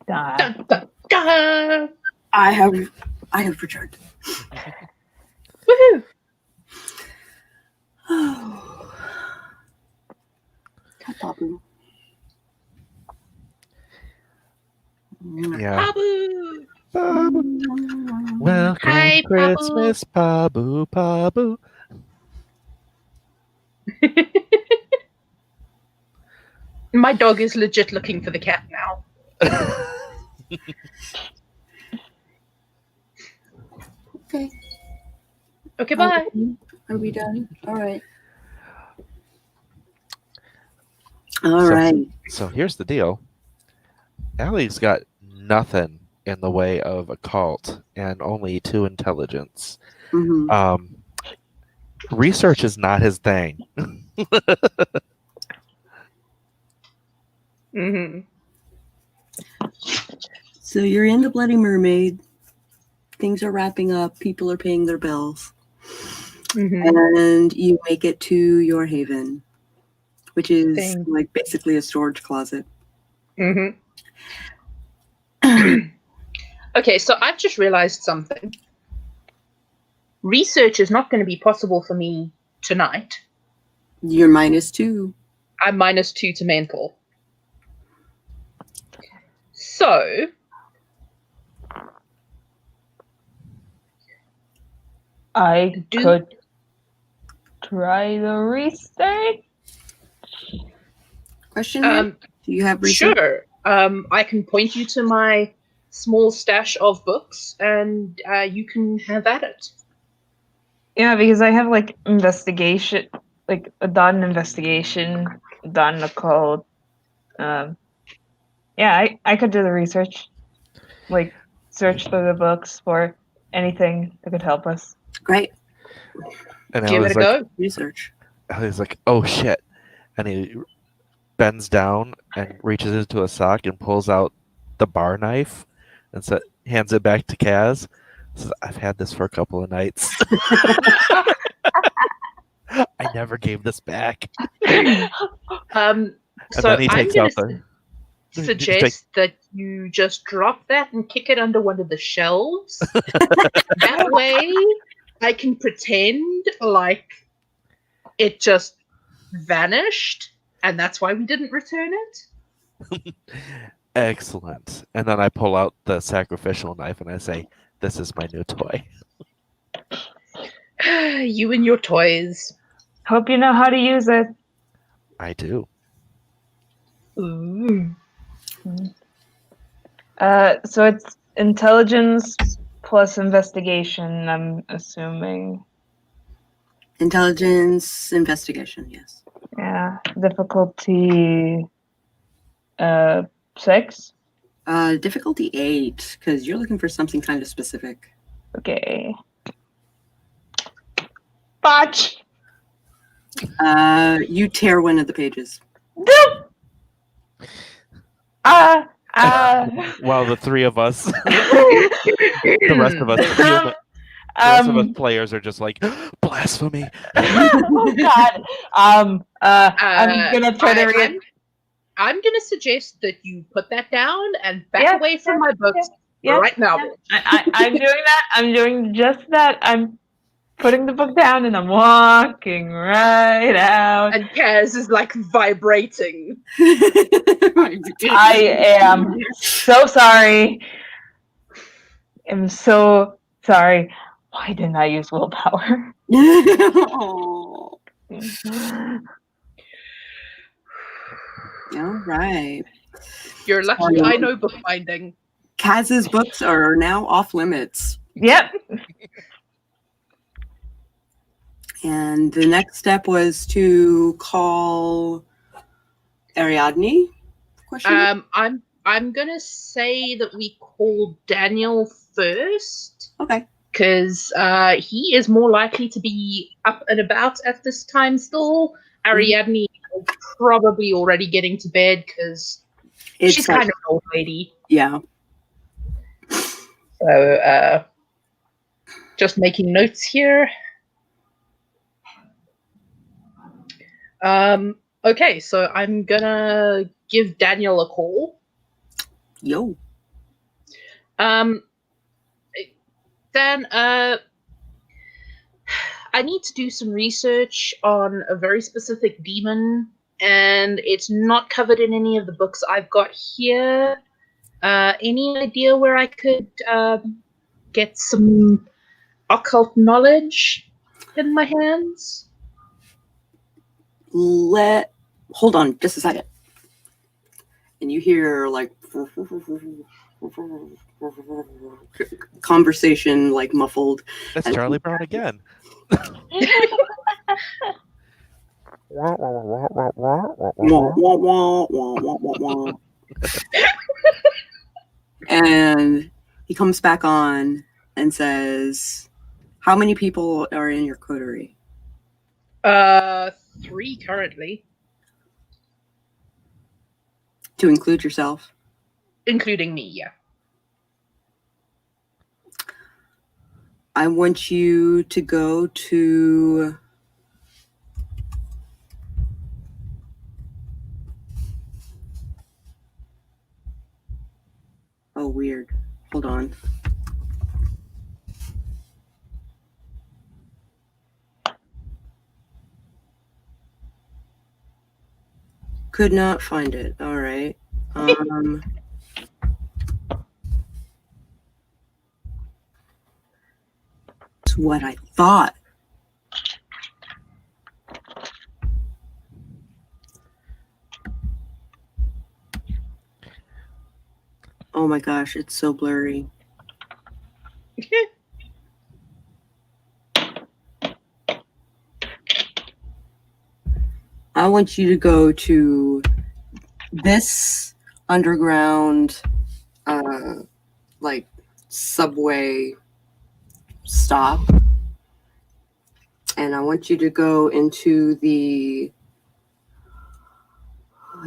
Dun, dun, dun. I have returned. Woohoo! Babu. Yeah. Babu! Babu. Welcome Hi, Christmas, Babu, Babu. My dog is legit looking for the cat now. Okay. Okay, bye. Are we done? All right. All right. So here's the deal. Allie's got nothing in the way of occult and only 2 intelligence. Mhm. Research is not his thing. Mm-hmm. So you're in the Bloody Mermaid. Things are wrapping up. People are paying their bills. Mm-hmm. And you make it to your haven, which is Dang. like basically a storage closet. Mm-hmm. Okay, so I've just realized something. Research is not going to be possible for me tonight. You're -2. I'm -2 to mental. So, I could try the research. Question here? Do you have research? sure. I can point you to my small stash of books, and you can have at it. Yeah, because I have like investigation, like a done investigation, done occult. Yeah, I could do the research, like search through the books for anything that could help us. Great. And Give it a go. Research. Allie's like, oh shit. And he bends down and reaches into a sock and pulls out the bar knife and hands it back to Kaz. Says, I've had this for a couple of nights. I never gave this back. So then he I'm takes going out the. to suggest that you just drop that and kick it under one of the shelves. That way, I can pretend like it just vanished, and that's why we didn't return it. Excellent. And then I pull out the sacrificial knife and I say, this is my new toy. You and your toys. Hope you know how to use it. I do. Ooh. So it's intelligence plus investigation, I'm assuming. Intelligence investigation, yes. Yeah. Difficulty 6. Difficulty 8, because you're looking for something kind of specific. Okay. Botch! You tear one of the pages. While the 3 of us, the rest of us, the rest of us players are just like, blasphemy. Oh God. I'm gonna try to read. I'm gonna suggest that you put that down and back away from my books right now. I'm doing that. I'm doing just that. I'm putting the book down and I'm walking right out. And Kaz is like vibrating. I am so sorry. am so sorry. Why didn't I use willpower? Oh, all right. You're lucky Sorry. I know bookbinding. Kaz's books are now off limits. Yep. And the next step was to call Ariadne? Question mark? I'm gonna say that we call Daniel first. Okay. Because he is more likely to be up and about at this time still. Ariadne is probably already getting to bed because she's kind of an old lady. Yeah. So just making notes here. Okay, so I'm gonna give Daniel a call. Yo. Dan, I need to do some research on a very specific demon, and it's not covered in any of the books I've got here. Any idea where I could get some occult knowledge in my hands? Hold on just a second. And you hear like conversation like muffled. That's Charlie Brown again. Wah, wah, wah, wah, wah, wah. And he comes back on and says, "How many people are in your coterie?" 3 currently, To include yourself. including me. Yeah. I want you to go to oh, weird. Hold on. Could not find it. All right. It's what I thought. Oh my gosh, it's so blurry. I want you to go to this underground, like subway stop, and I want you to go into the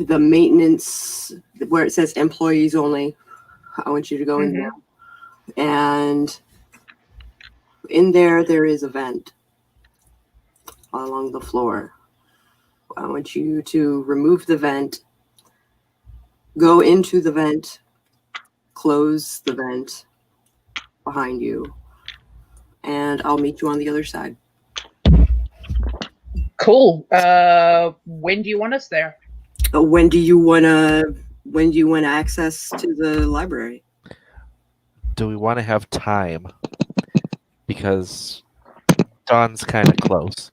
maintenance where it says employees only. I want you to go in there, and in there is a vent along the floor. I want you to remove the vent, go into the vent, close the vent behind you, and I'll meet you on the other side. Cool. When do you want us there? When do you want access to the library? Do we want to have time? Because dawn's kind of close.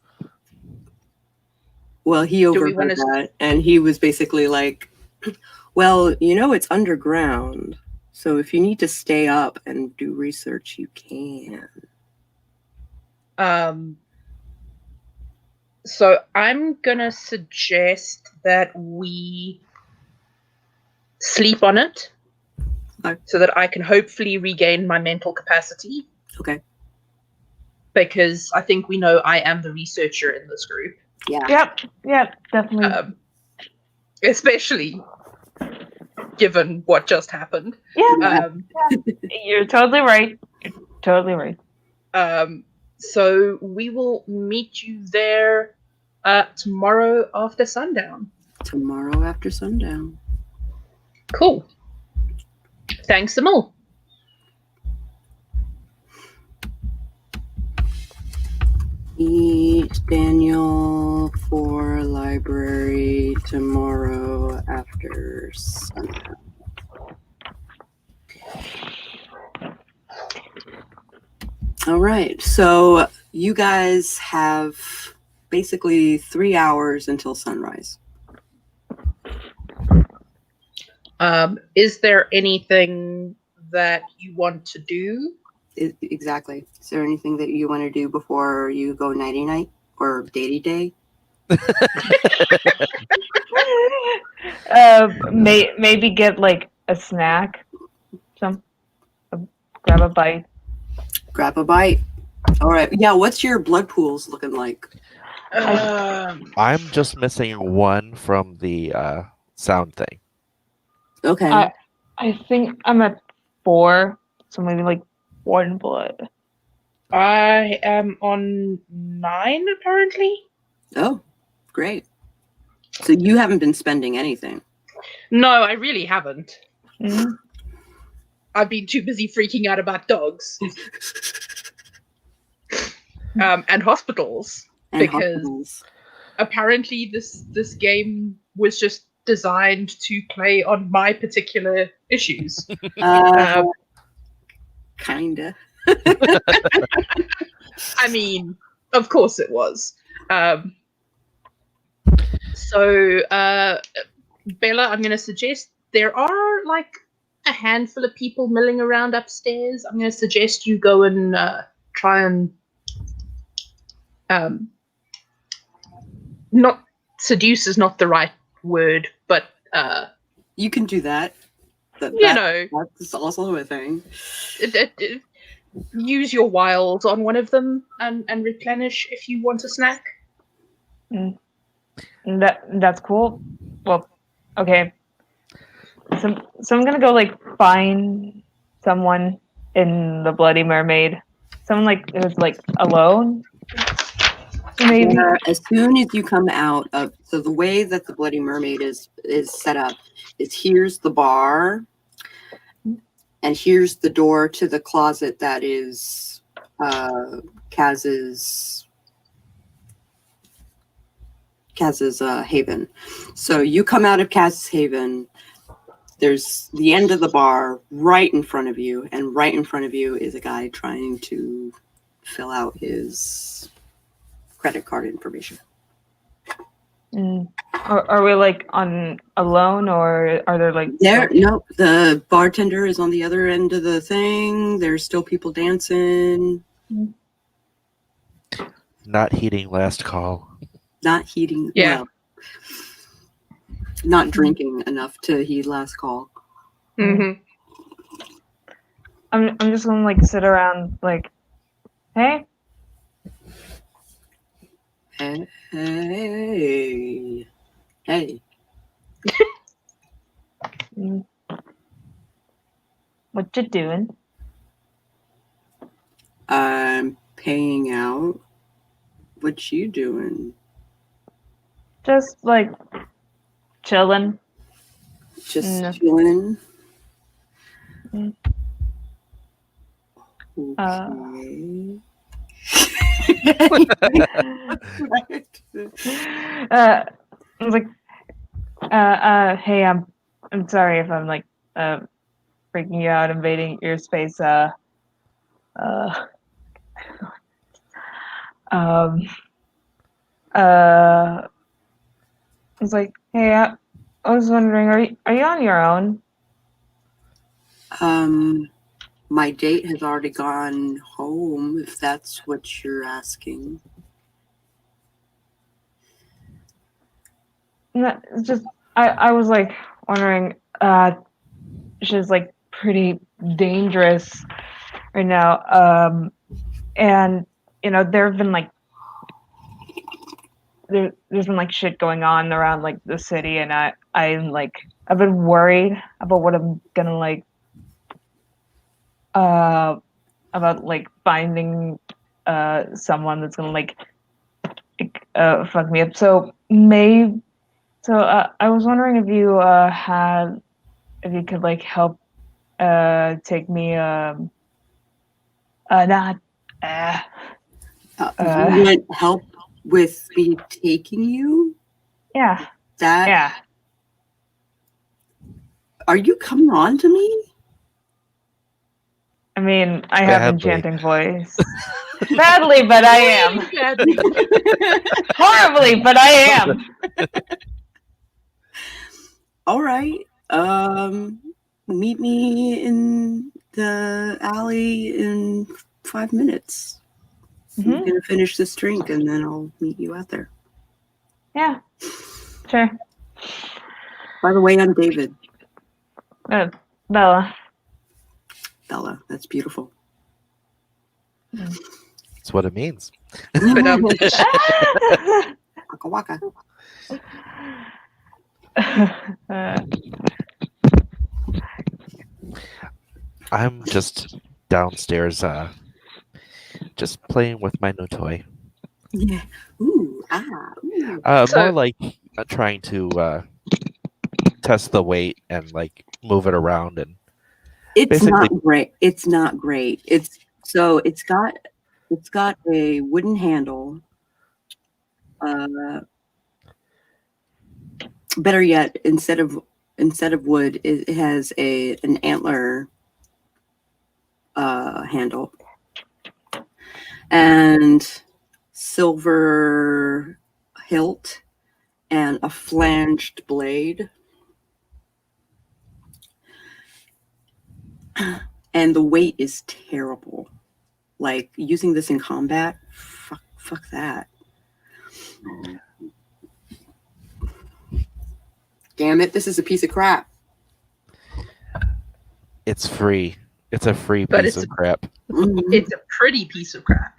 Well, he overheard that, and he was basically like, well, it's underground, so if you need to stay up and do research, you can. So I'm gonna suggest that we sleep on it, so that I can hopefully regain my mental capacity. Okay. Because I think we know I am the researcher in this group. Yeah. Yep, definitely. Especially given what just happened. Yeah. You're totally right. So we will meet you there tomorrow after sundown. Tomorrow after sundown. Cool. Thanks, Emil. Meet Daniel for library tomorrow after sundown. All right. So you guys have basically 3 hours until sunrise. Is there anything that you want to do? Exactly. Is there anything that you want to do before you go nighty night or day day? Maybe get like a snack, grab a bite. Grab a bite. All right. Yeah. What's your blood pools looking like? I'm just missing one from the sound thing. Okay. I think I'm at 4, so maybe like 1 blood. I am on 9 apparently. Oh, great. So you haven't been spending anything. No, I really haven't. Mm. I've been too busy freaking out about dogs. And hospitals. And Because hospitals. apparently this game was just designed to play on my particular issues. Kinda. I mean, of course it was. So, Bella, I'm going to suggest there are like a handful of people milling around upstairs. I'm going to suggest you go and try and not seduce is not the right word, but you can do that. That's also a thing. Use your wiles on one of them and replenish if you want a snack. That's cool. Well, okay. So I'm gonna go like find someone in the Bloody Mermaid. Someone like who's like alone. Maybe. As soon as you come out of, so the way that the Bloody Mermaid is set up is here's the bar, and here's the door to the closet that is Kaz's haven. So you come out of Kaz's haven. There's the end of the bar right in front of you, and right in front of you is a guy trying to fill out his credit card information. Are we like on alone, or are there like no, the bartender is on the other end of the thing. There's still people dancing. Not heeding last call. Not heeding. Yeah. Well, not drinking enough to heed last call. Mm-hmm. I'm just gonna like sit around like, hey. Hey. What you doing? I'm paying out. What you doing? Just like chilling. Just chilling. Okay. I was like, hey, I'm sorry if I'm like freaking you out, invading your space. I was like, hey, I was wondering, are you on your own? My date has already gone home, if that's what you're asking. No, it's just I was like wondering, she's like pretty dangerous right now. And there've been like there's been like shit going on around like the city, and I'm like I've been worried about what I'm gonna like about like finding someone that's gonna like fuck me up. So I was wondering if you could like help take me You want help with me taking you? Yeah. Yeah. Are you coming on to me? I mean, I have Badly. enchanting voice. Badly, but I am. Badly. Horribly, but I am. All right. Meet me in the alley in 5 minutes. I'm Mhm. gonna finish this drink and then I'll meet you out there. Yeah. Sure. By the way, I'm David. Bella. Bella. That's beautiful. That's what it means. But Waka waka. I'm just downstairs, just playing with my new toy. Yeah. Ooh. Ah. Ooh. So- More like trying to test the weight and like move it around and It's basically- not great. It's not great. It's got a wooden handle. Better yet, instead of wood, it has an antler handle and silver hilt and a flanged blade. And the weight is terrible. Like using this in combat, fuck that. Damn it, this is a piece of crap. it's free. It's a free But piece it's- of crap. it's a pretty piece of crap.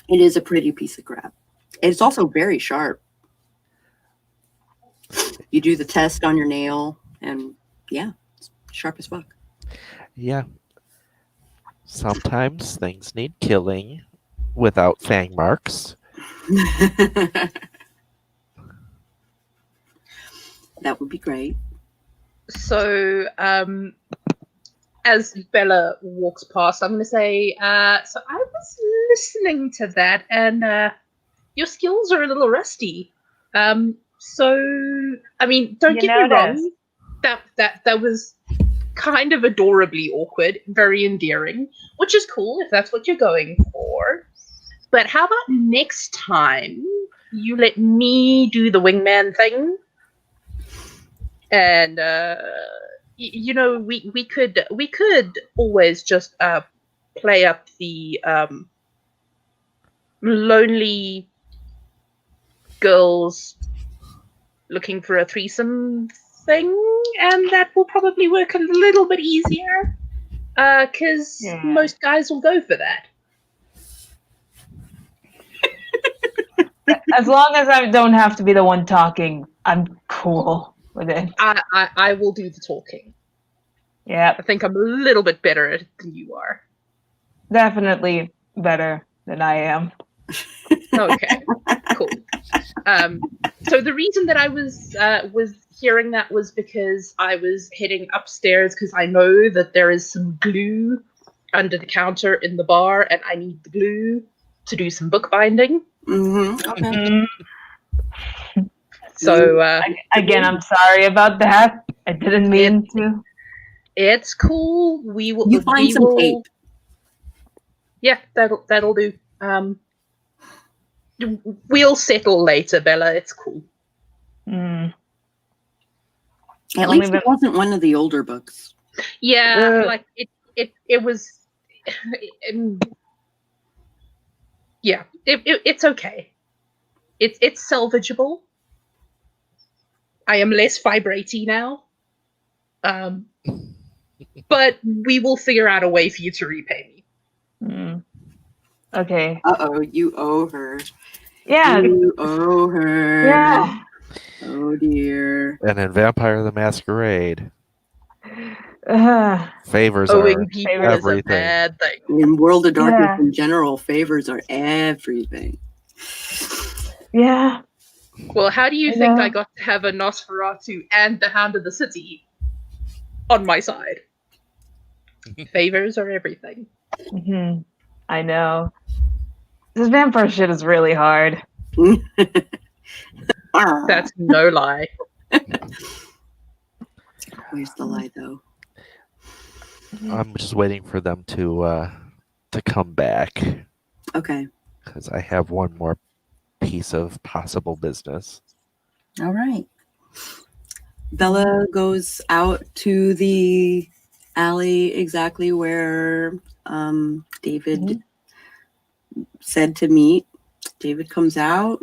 It is a pretty piece of crap. It's also very sharp. You do the test on your nail, and yeah, it's sharp as fuck. Yeah. Sometimes things need killing without fang marks. That would be great. So, as Bella walks past, I'm going to say, so I was listening to that, and your skills are a little rusty. So, I mean, don't You get me noticed. wrong. That was kind of adorably awkward, very endearing, which is cool if that's what you're going for. But how about next time you let me do the wingman thing? And you know, we could always just play up the lonely girls looking for a threesome thing, and that will probably work a little bit easier because Yeah. most guys will go for that. As long as I don't have to be the one talking, I'm cool with it. I will do the talking. Yeah, I think I'm a little bit better at it than you are. definitely better than I am. Okay, cool. So the reason that I was hearing that was because I was heading upstairs because I know that there is some glue under the counter in the bar, and I need the glue to do some bookbinding. Mm-hmm. Okay. So Again, I'm sorry about that. I didn't mean to. it's cool. We will. You find we some will- tape. Yeah, that'll do. We'll settle later, Bella. It's cool. Mm. At Only least been- it wasn't one of the older books. Yeah, Ugh. like it was. Yeah, it's okay. It's salvageable. I am less vibraty now. But we will figure out a way for you to repay me. Mm. Okay. Uh-oh, you owe her. Yeah. You owe her. Yeah. Oh dear. And in Vampire the Masquerade, Uh, favors Owing are people is a everything. bad thing. In World of Darkness Yeah. in general, favors are everything. yeah. Well, how do you I think know. I got to have a Nosferatu and the Hound of the City on my side? Favors are everything. Hmm. I know. This vampire shit is really hard. That's no lie. Where's the lie, though? I'm just waiting for them to come back Okay. because I have one more piece of possible business. All right. Bella goes out to the alley exactly where David said to meet. David comes out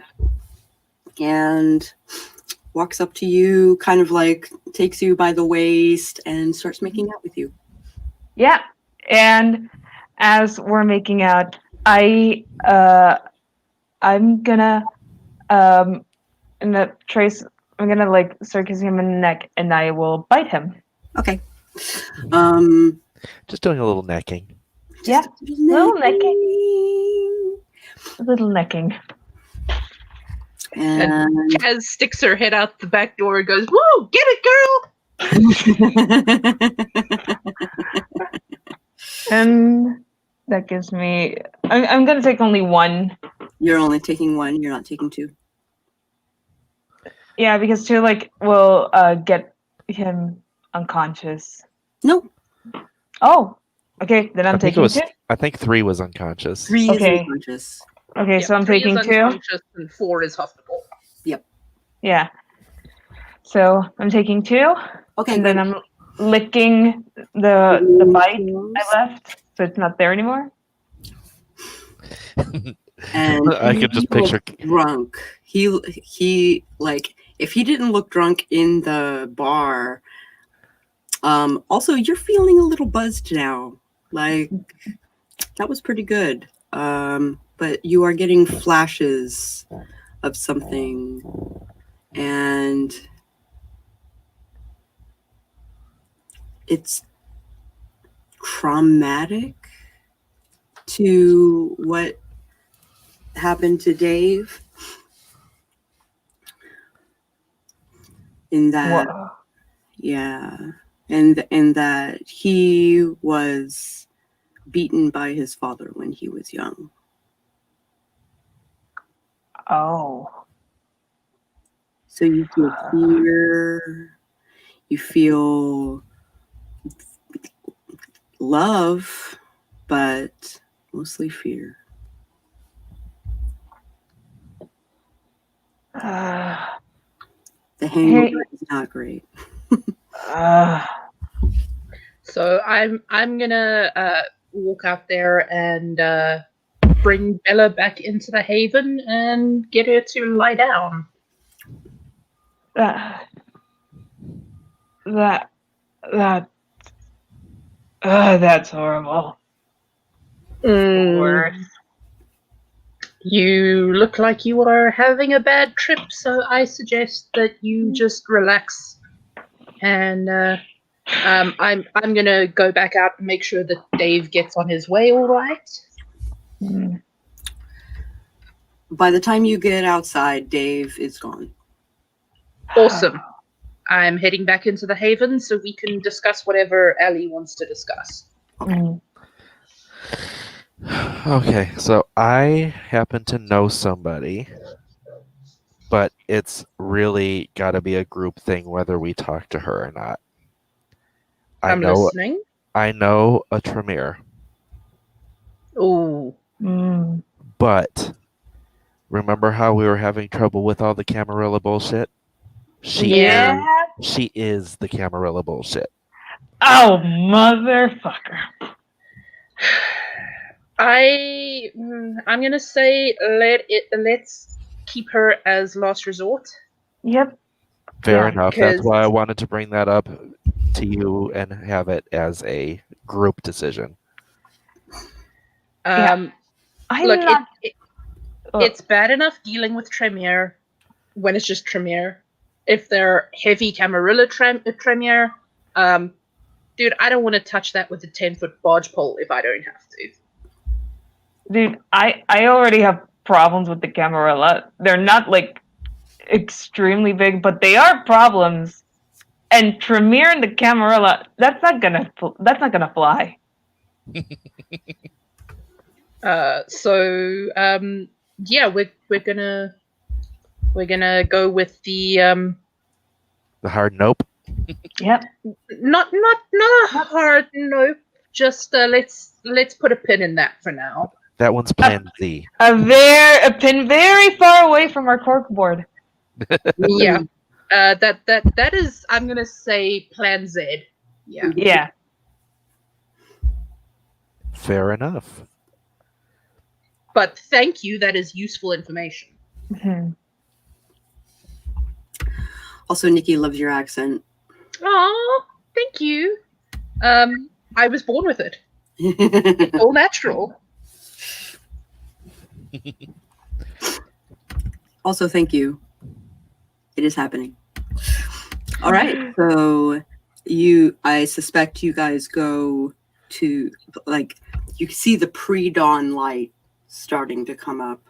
and walks up to you, kind of like takes you by the waist and starts making out with you. Yeah, and as we're making out, I'm gonna trace. I'm gonna like start kissing him in the neck, and I will bite him. Okay. Just doing a little necking. Yeah, little necking. necking. A little necking. And Kaz sticks her head out the back door and goes, "Woo, get it, girl!" And that gives me. I'm gonna take only one. You're only taking one. You're not taking two. Yeah, because two will get him unconscious. No. Oh, okay. Then I'm taking two. I think 3 was unconscious. 3 Okay. is unconscious. Okay, Yeah, so I'm 3 taking is 2. unconscious and 4 is hospital. Yeah. So I'm taking 2, Okay. and then I'm licking the bite I left, so it's not there anymore. And I could just picture drunk. He like if he didn't look drunk in the bar. Also, you're feeling a little buzzed now. Like that was pretty good. But you are getting flashes of something, and it's traumatic to what happened to Dave. In that, Whoa. yeah, and that he was beaten by his father when he was young. Oh. So you feel fear, you feel love, but mostly fear. The hangover is not great. So I'm gonna walk out there and bring Bella back into the haven and get her to lie down. That's horrible. Worse. You look like you are having a bad trip, so I suggest that you just relax. And I'm gonna go back out and make sure that Dave gets on his way all right. By the time you get outside, Dave is gone. Awesome. I'm heading back into the haven so we can discuss whatever Ellie wants to discuss. Okay, so I happen to know somebody, but it's really got to be a group thing whether we talk to her or not. I'm listening. I know a Tremere. Oh. But remember how we were having trouble with all the Camarilla bullshit? She is the Camarilla bullshit. Oh, motherfucker. I'm gonna say let's keep her as last resort. Yep. Fair enough. That's why I wanted to bring that up to you and have it as a group decision. It's bad enough dealing with Tremere when it's just Tremere. If they're heavy Camarilla Tremere, dude, I don't want to touch that with a 10-foot barge pole if I don't have to. Dude, I already have problems with the Camarilla. They're not extremely big, but they are problems. And Tremere and the Camarilla, that's not gonna fly. We're gonna go with the hard nope. Yep. Not a hard nope. Just let's put a pin in that for now. That one's Plan Z. A pin very far away from our corkboard. Yeah. That is, I'm gonna say, Plan Z. Yeah. Yeah. Fair enough. But thank you. That is useful information. Mm-hmm. Also, Nikki loves your accent. Oh, thank you. I was born with it. All natural. Also, thank you. It is happening. All right. So I suspect you guys go to, like, you see the pre-dawn light starting to come up.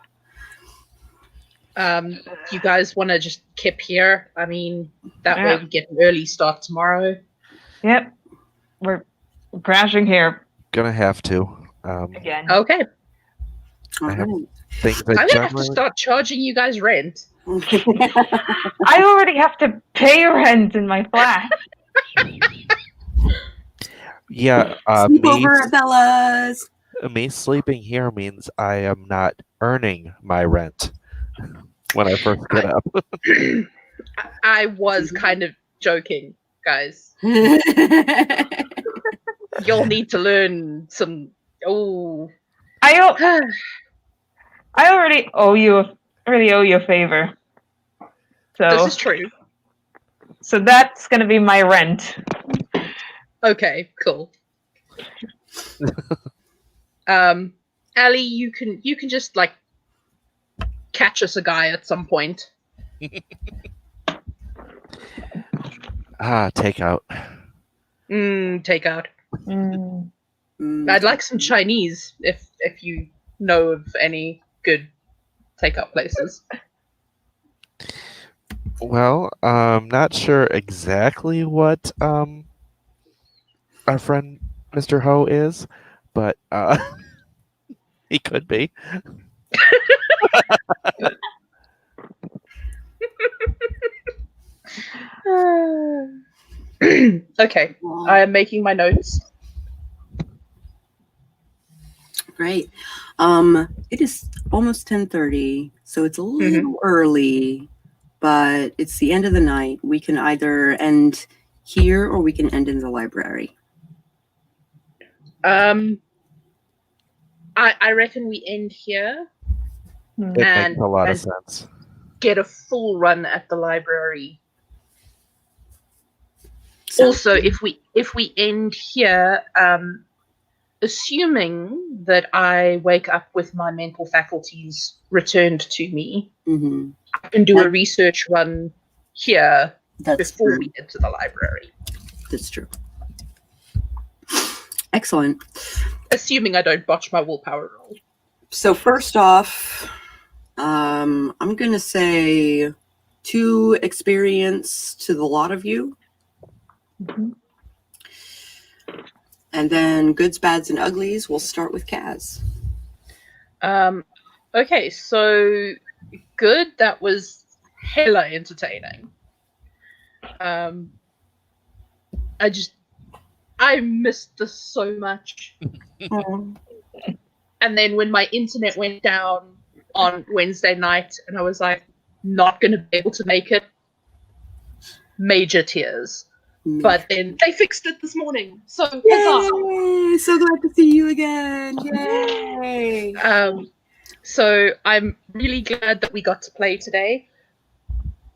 You guys want to just keep here? I mean, that way we get an early start tomorrow. Yep. We're crashing here Gonna have to. again. Okay. All I have right. things I'm that gonna have to generally. start charging you guys rent. I already have to pay rent in my flat. Yeah, Sleep over at Bella's. me sleeping here means I am not earning my rent when I first get up. I was kind of joking, guys. You'll need to learn some. Oh, I already owe you a favor. this So is true. so that's gonna be my rent. Okay, cool. Allie, you can just like catch us a guy at some point. Takeout. Takeout. Mm. I'd like some Chinese if you know of any good takeout places. Well, I'm not sure exactly what our friend Mr. Ho is, but he could be. Okay, I am making my notes. Great. It is almost 10:30, so it's a little early, but it's the end of the night. We can either end here or we can end in the library. I reckon we end here It and makes a lot of sense. get a full run at the library. So, Also, if we end here, assuming that I wake up with my mental faculties returned to me, mhm, I can do a research run here that's before true. we get to the library. That's true. Excellent. Assuming I don't botch my willpower roll. So first off, I'm going to say 2 experience to the lot of you. Mhm. And then goods, bads, and uglies. We'll start with Kaz. Okay, so good. That was hella entertaining. I missed this so much. And then when my internet went down on Wednesday night and I was like, not going to be able to make it, major tears. But then they fixed it this morning. So, huzzah! Yay! So glad to see you again. Yay! So I'm really glad that we got to play today.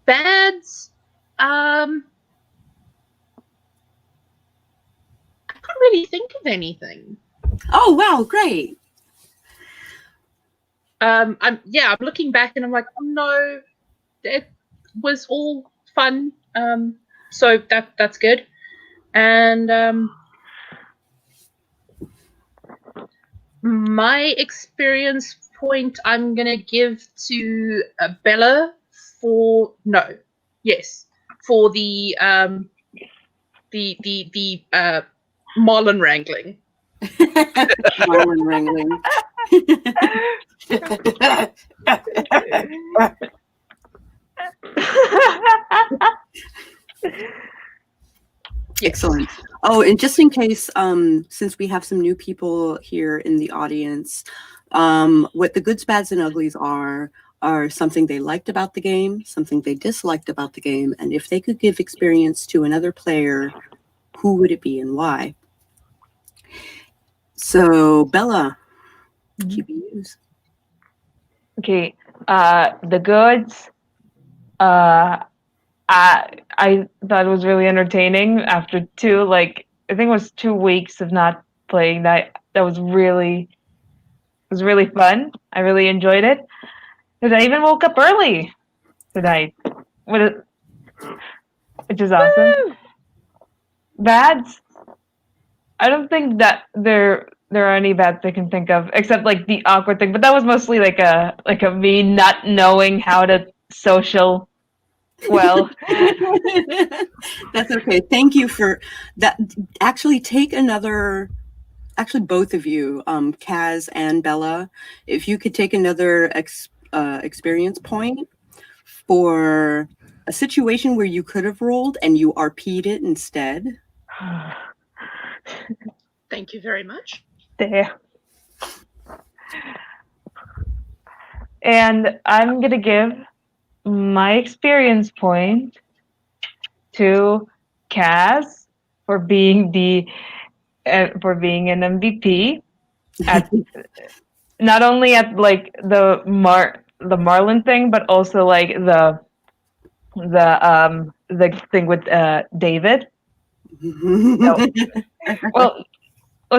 Bads, I couldn't really think of anything. Oh, wow, great. I'm looking back and I'm like, oh, no, it was all fun. So that's good. And my experience point I'm gonna give to Bella for the Marlin wrangling. Marlin wrangling. Yes. Excellent. Oh, and just in case, since we have some new people here in the audience, what the goods, bads, and uglies are something they liked about the game, something they disliked about the game, and if they could give experience to another player, who would it be and why? So, Bella, GBUs. Okay. The goods. I thought it was really entertaining after I think it was 2 weeks of not playing that. That was really fun. I really enjoyed it. Because I even woke up early tonight, which is awesome. Woo! Bads. I don't think that there are any bads I can think of, except like the awkward thing. But that was mostly like a me not knowing how to social well. That's okay. Thank you for that. Actually, both of you, Kaz and Bella, if you could take another experience point for a situation where you could have rolled and you RP'd it instead. Thank you very much. There. And I'm gonna give my experience point to Kaz for being an MVP at not only at like the Marlin thing, but also like the thing with David. Well,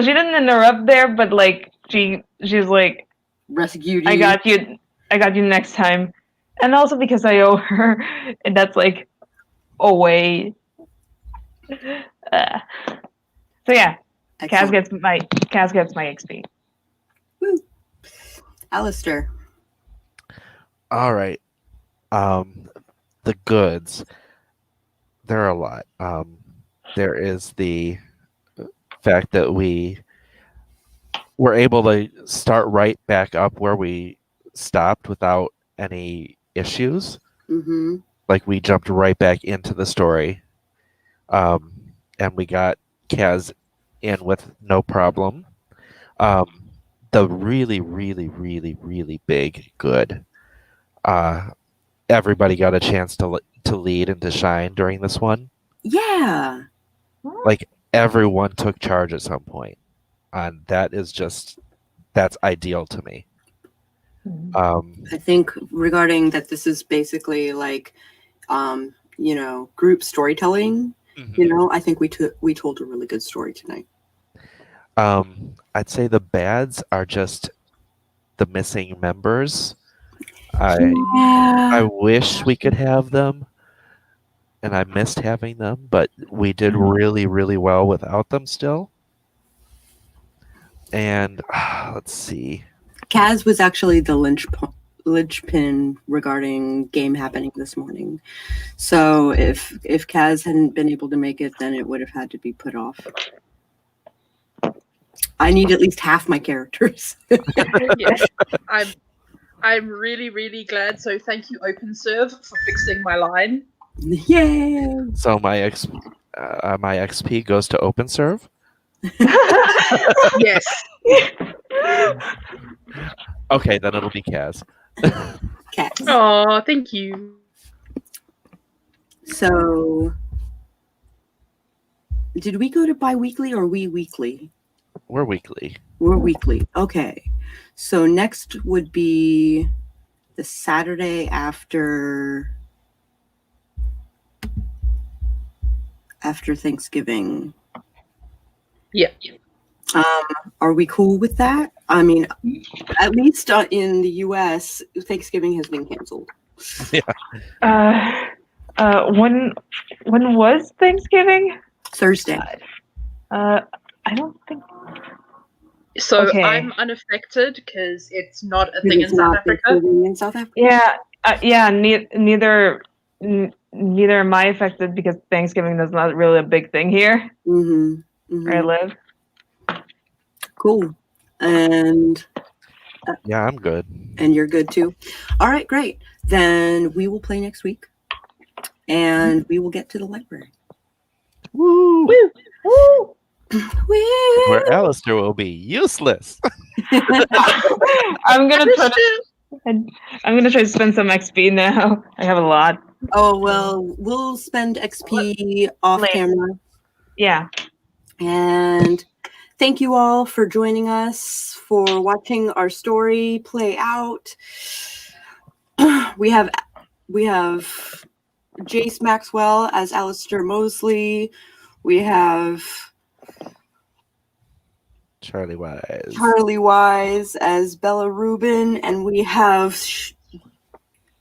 she didn't interrupt there, but like she's like, rescued you. I got you next time. And also because I owe her, and that's like away. So yeah, Kaz gets my XP. Woo. Allistair. All right. The goods. There are a lot. There is the fact that we were able to start right back up where we stopped without any issues. Mm-hmm. Like we jumped right back into the story, and we got Kaz in with no problem. The really, really, really, really big good. Everybody got a chance to lead and to shine during this one. Yeah. Like everyone took charge at some point, and that's ideal to me. I think regarding that, this is basically like, group storytelling. Mhm. I think we told a really good story tonight. I'd say the bads are just the missing members. I wish we could have them, and I missed having them, but we did really, really well without them still. And let's see. Kaz was actually the linchpin regarding game happening this morning. So if Kaz hadn't been able to make it, then it would have had to be put off. I need at least half my characters. Yes, I'm really, really glad. So thank you, OpenServe, for fixing my line. Yay! So my XP goes to OpenServe. Yes. Okay, then it'll be Kaz. Kaz. Oh, thank you. So, did we go to bi-weekly or we weekly? We're weekly. We're weekly. Okay. So next would be the Saturday after Thanksgiving. Yeah. Are we cool with that? I mean, at least in the US, Thanksgiving has been canceled. Yeah. When was Thanksgiving? Thursday. I don't think. So Okay. I'm unaffected because it's not a thing in South Africa. Thanksgiving in South Africa. Yeah. Neither am I affected because Thanksgiving is not really a big thing here where I live. Cool. And Yeah, I'm good. and you're good too. All right, great. Then we will play next week, and we will get to the library. Woo! Woo! Woo! Where Allistair will be useless. I'm gonna try to. I'm gonna try to spend some XP now. I have a lot. Oh, well, we'll spend XP off Later. camera. Yeah. And thank you all for joining us, for watching our story play out. We have Jayce Maxwell as Allistair Mosley. We have Charlie Wise. Charlie Wise as Bella Reuben, and we have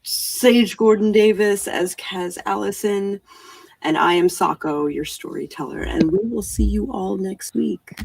Sage Gordon Davis as Alison. And I am Sako, your storyteller, and we will see you all next week.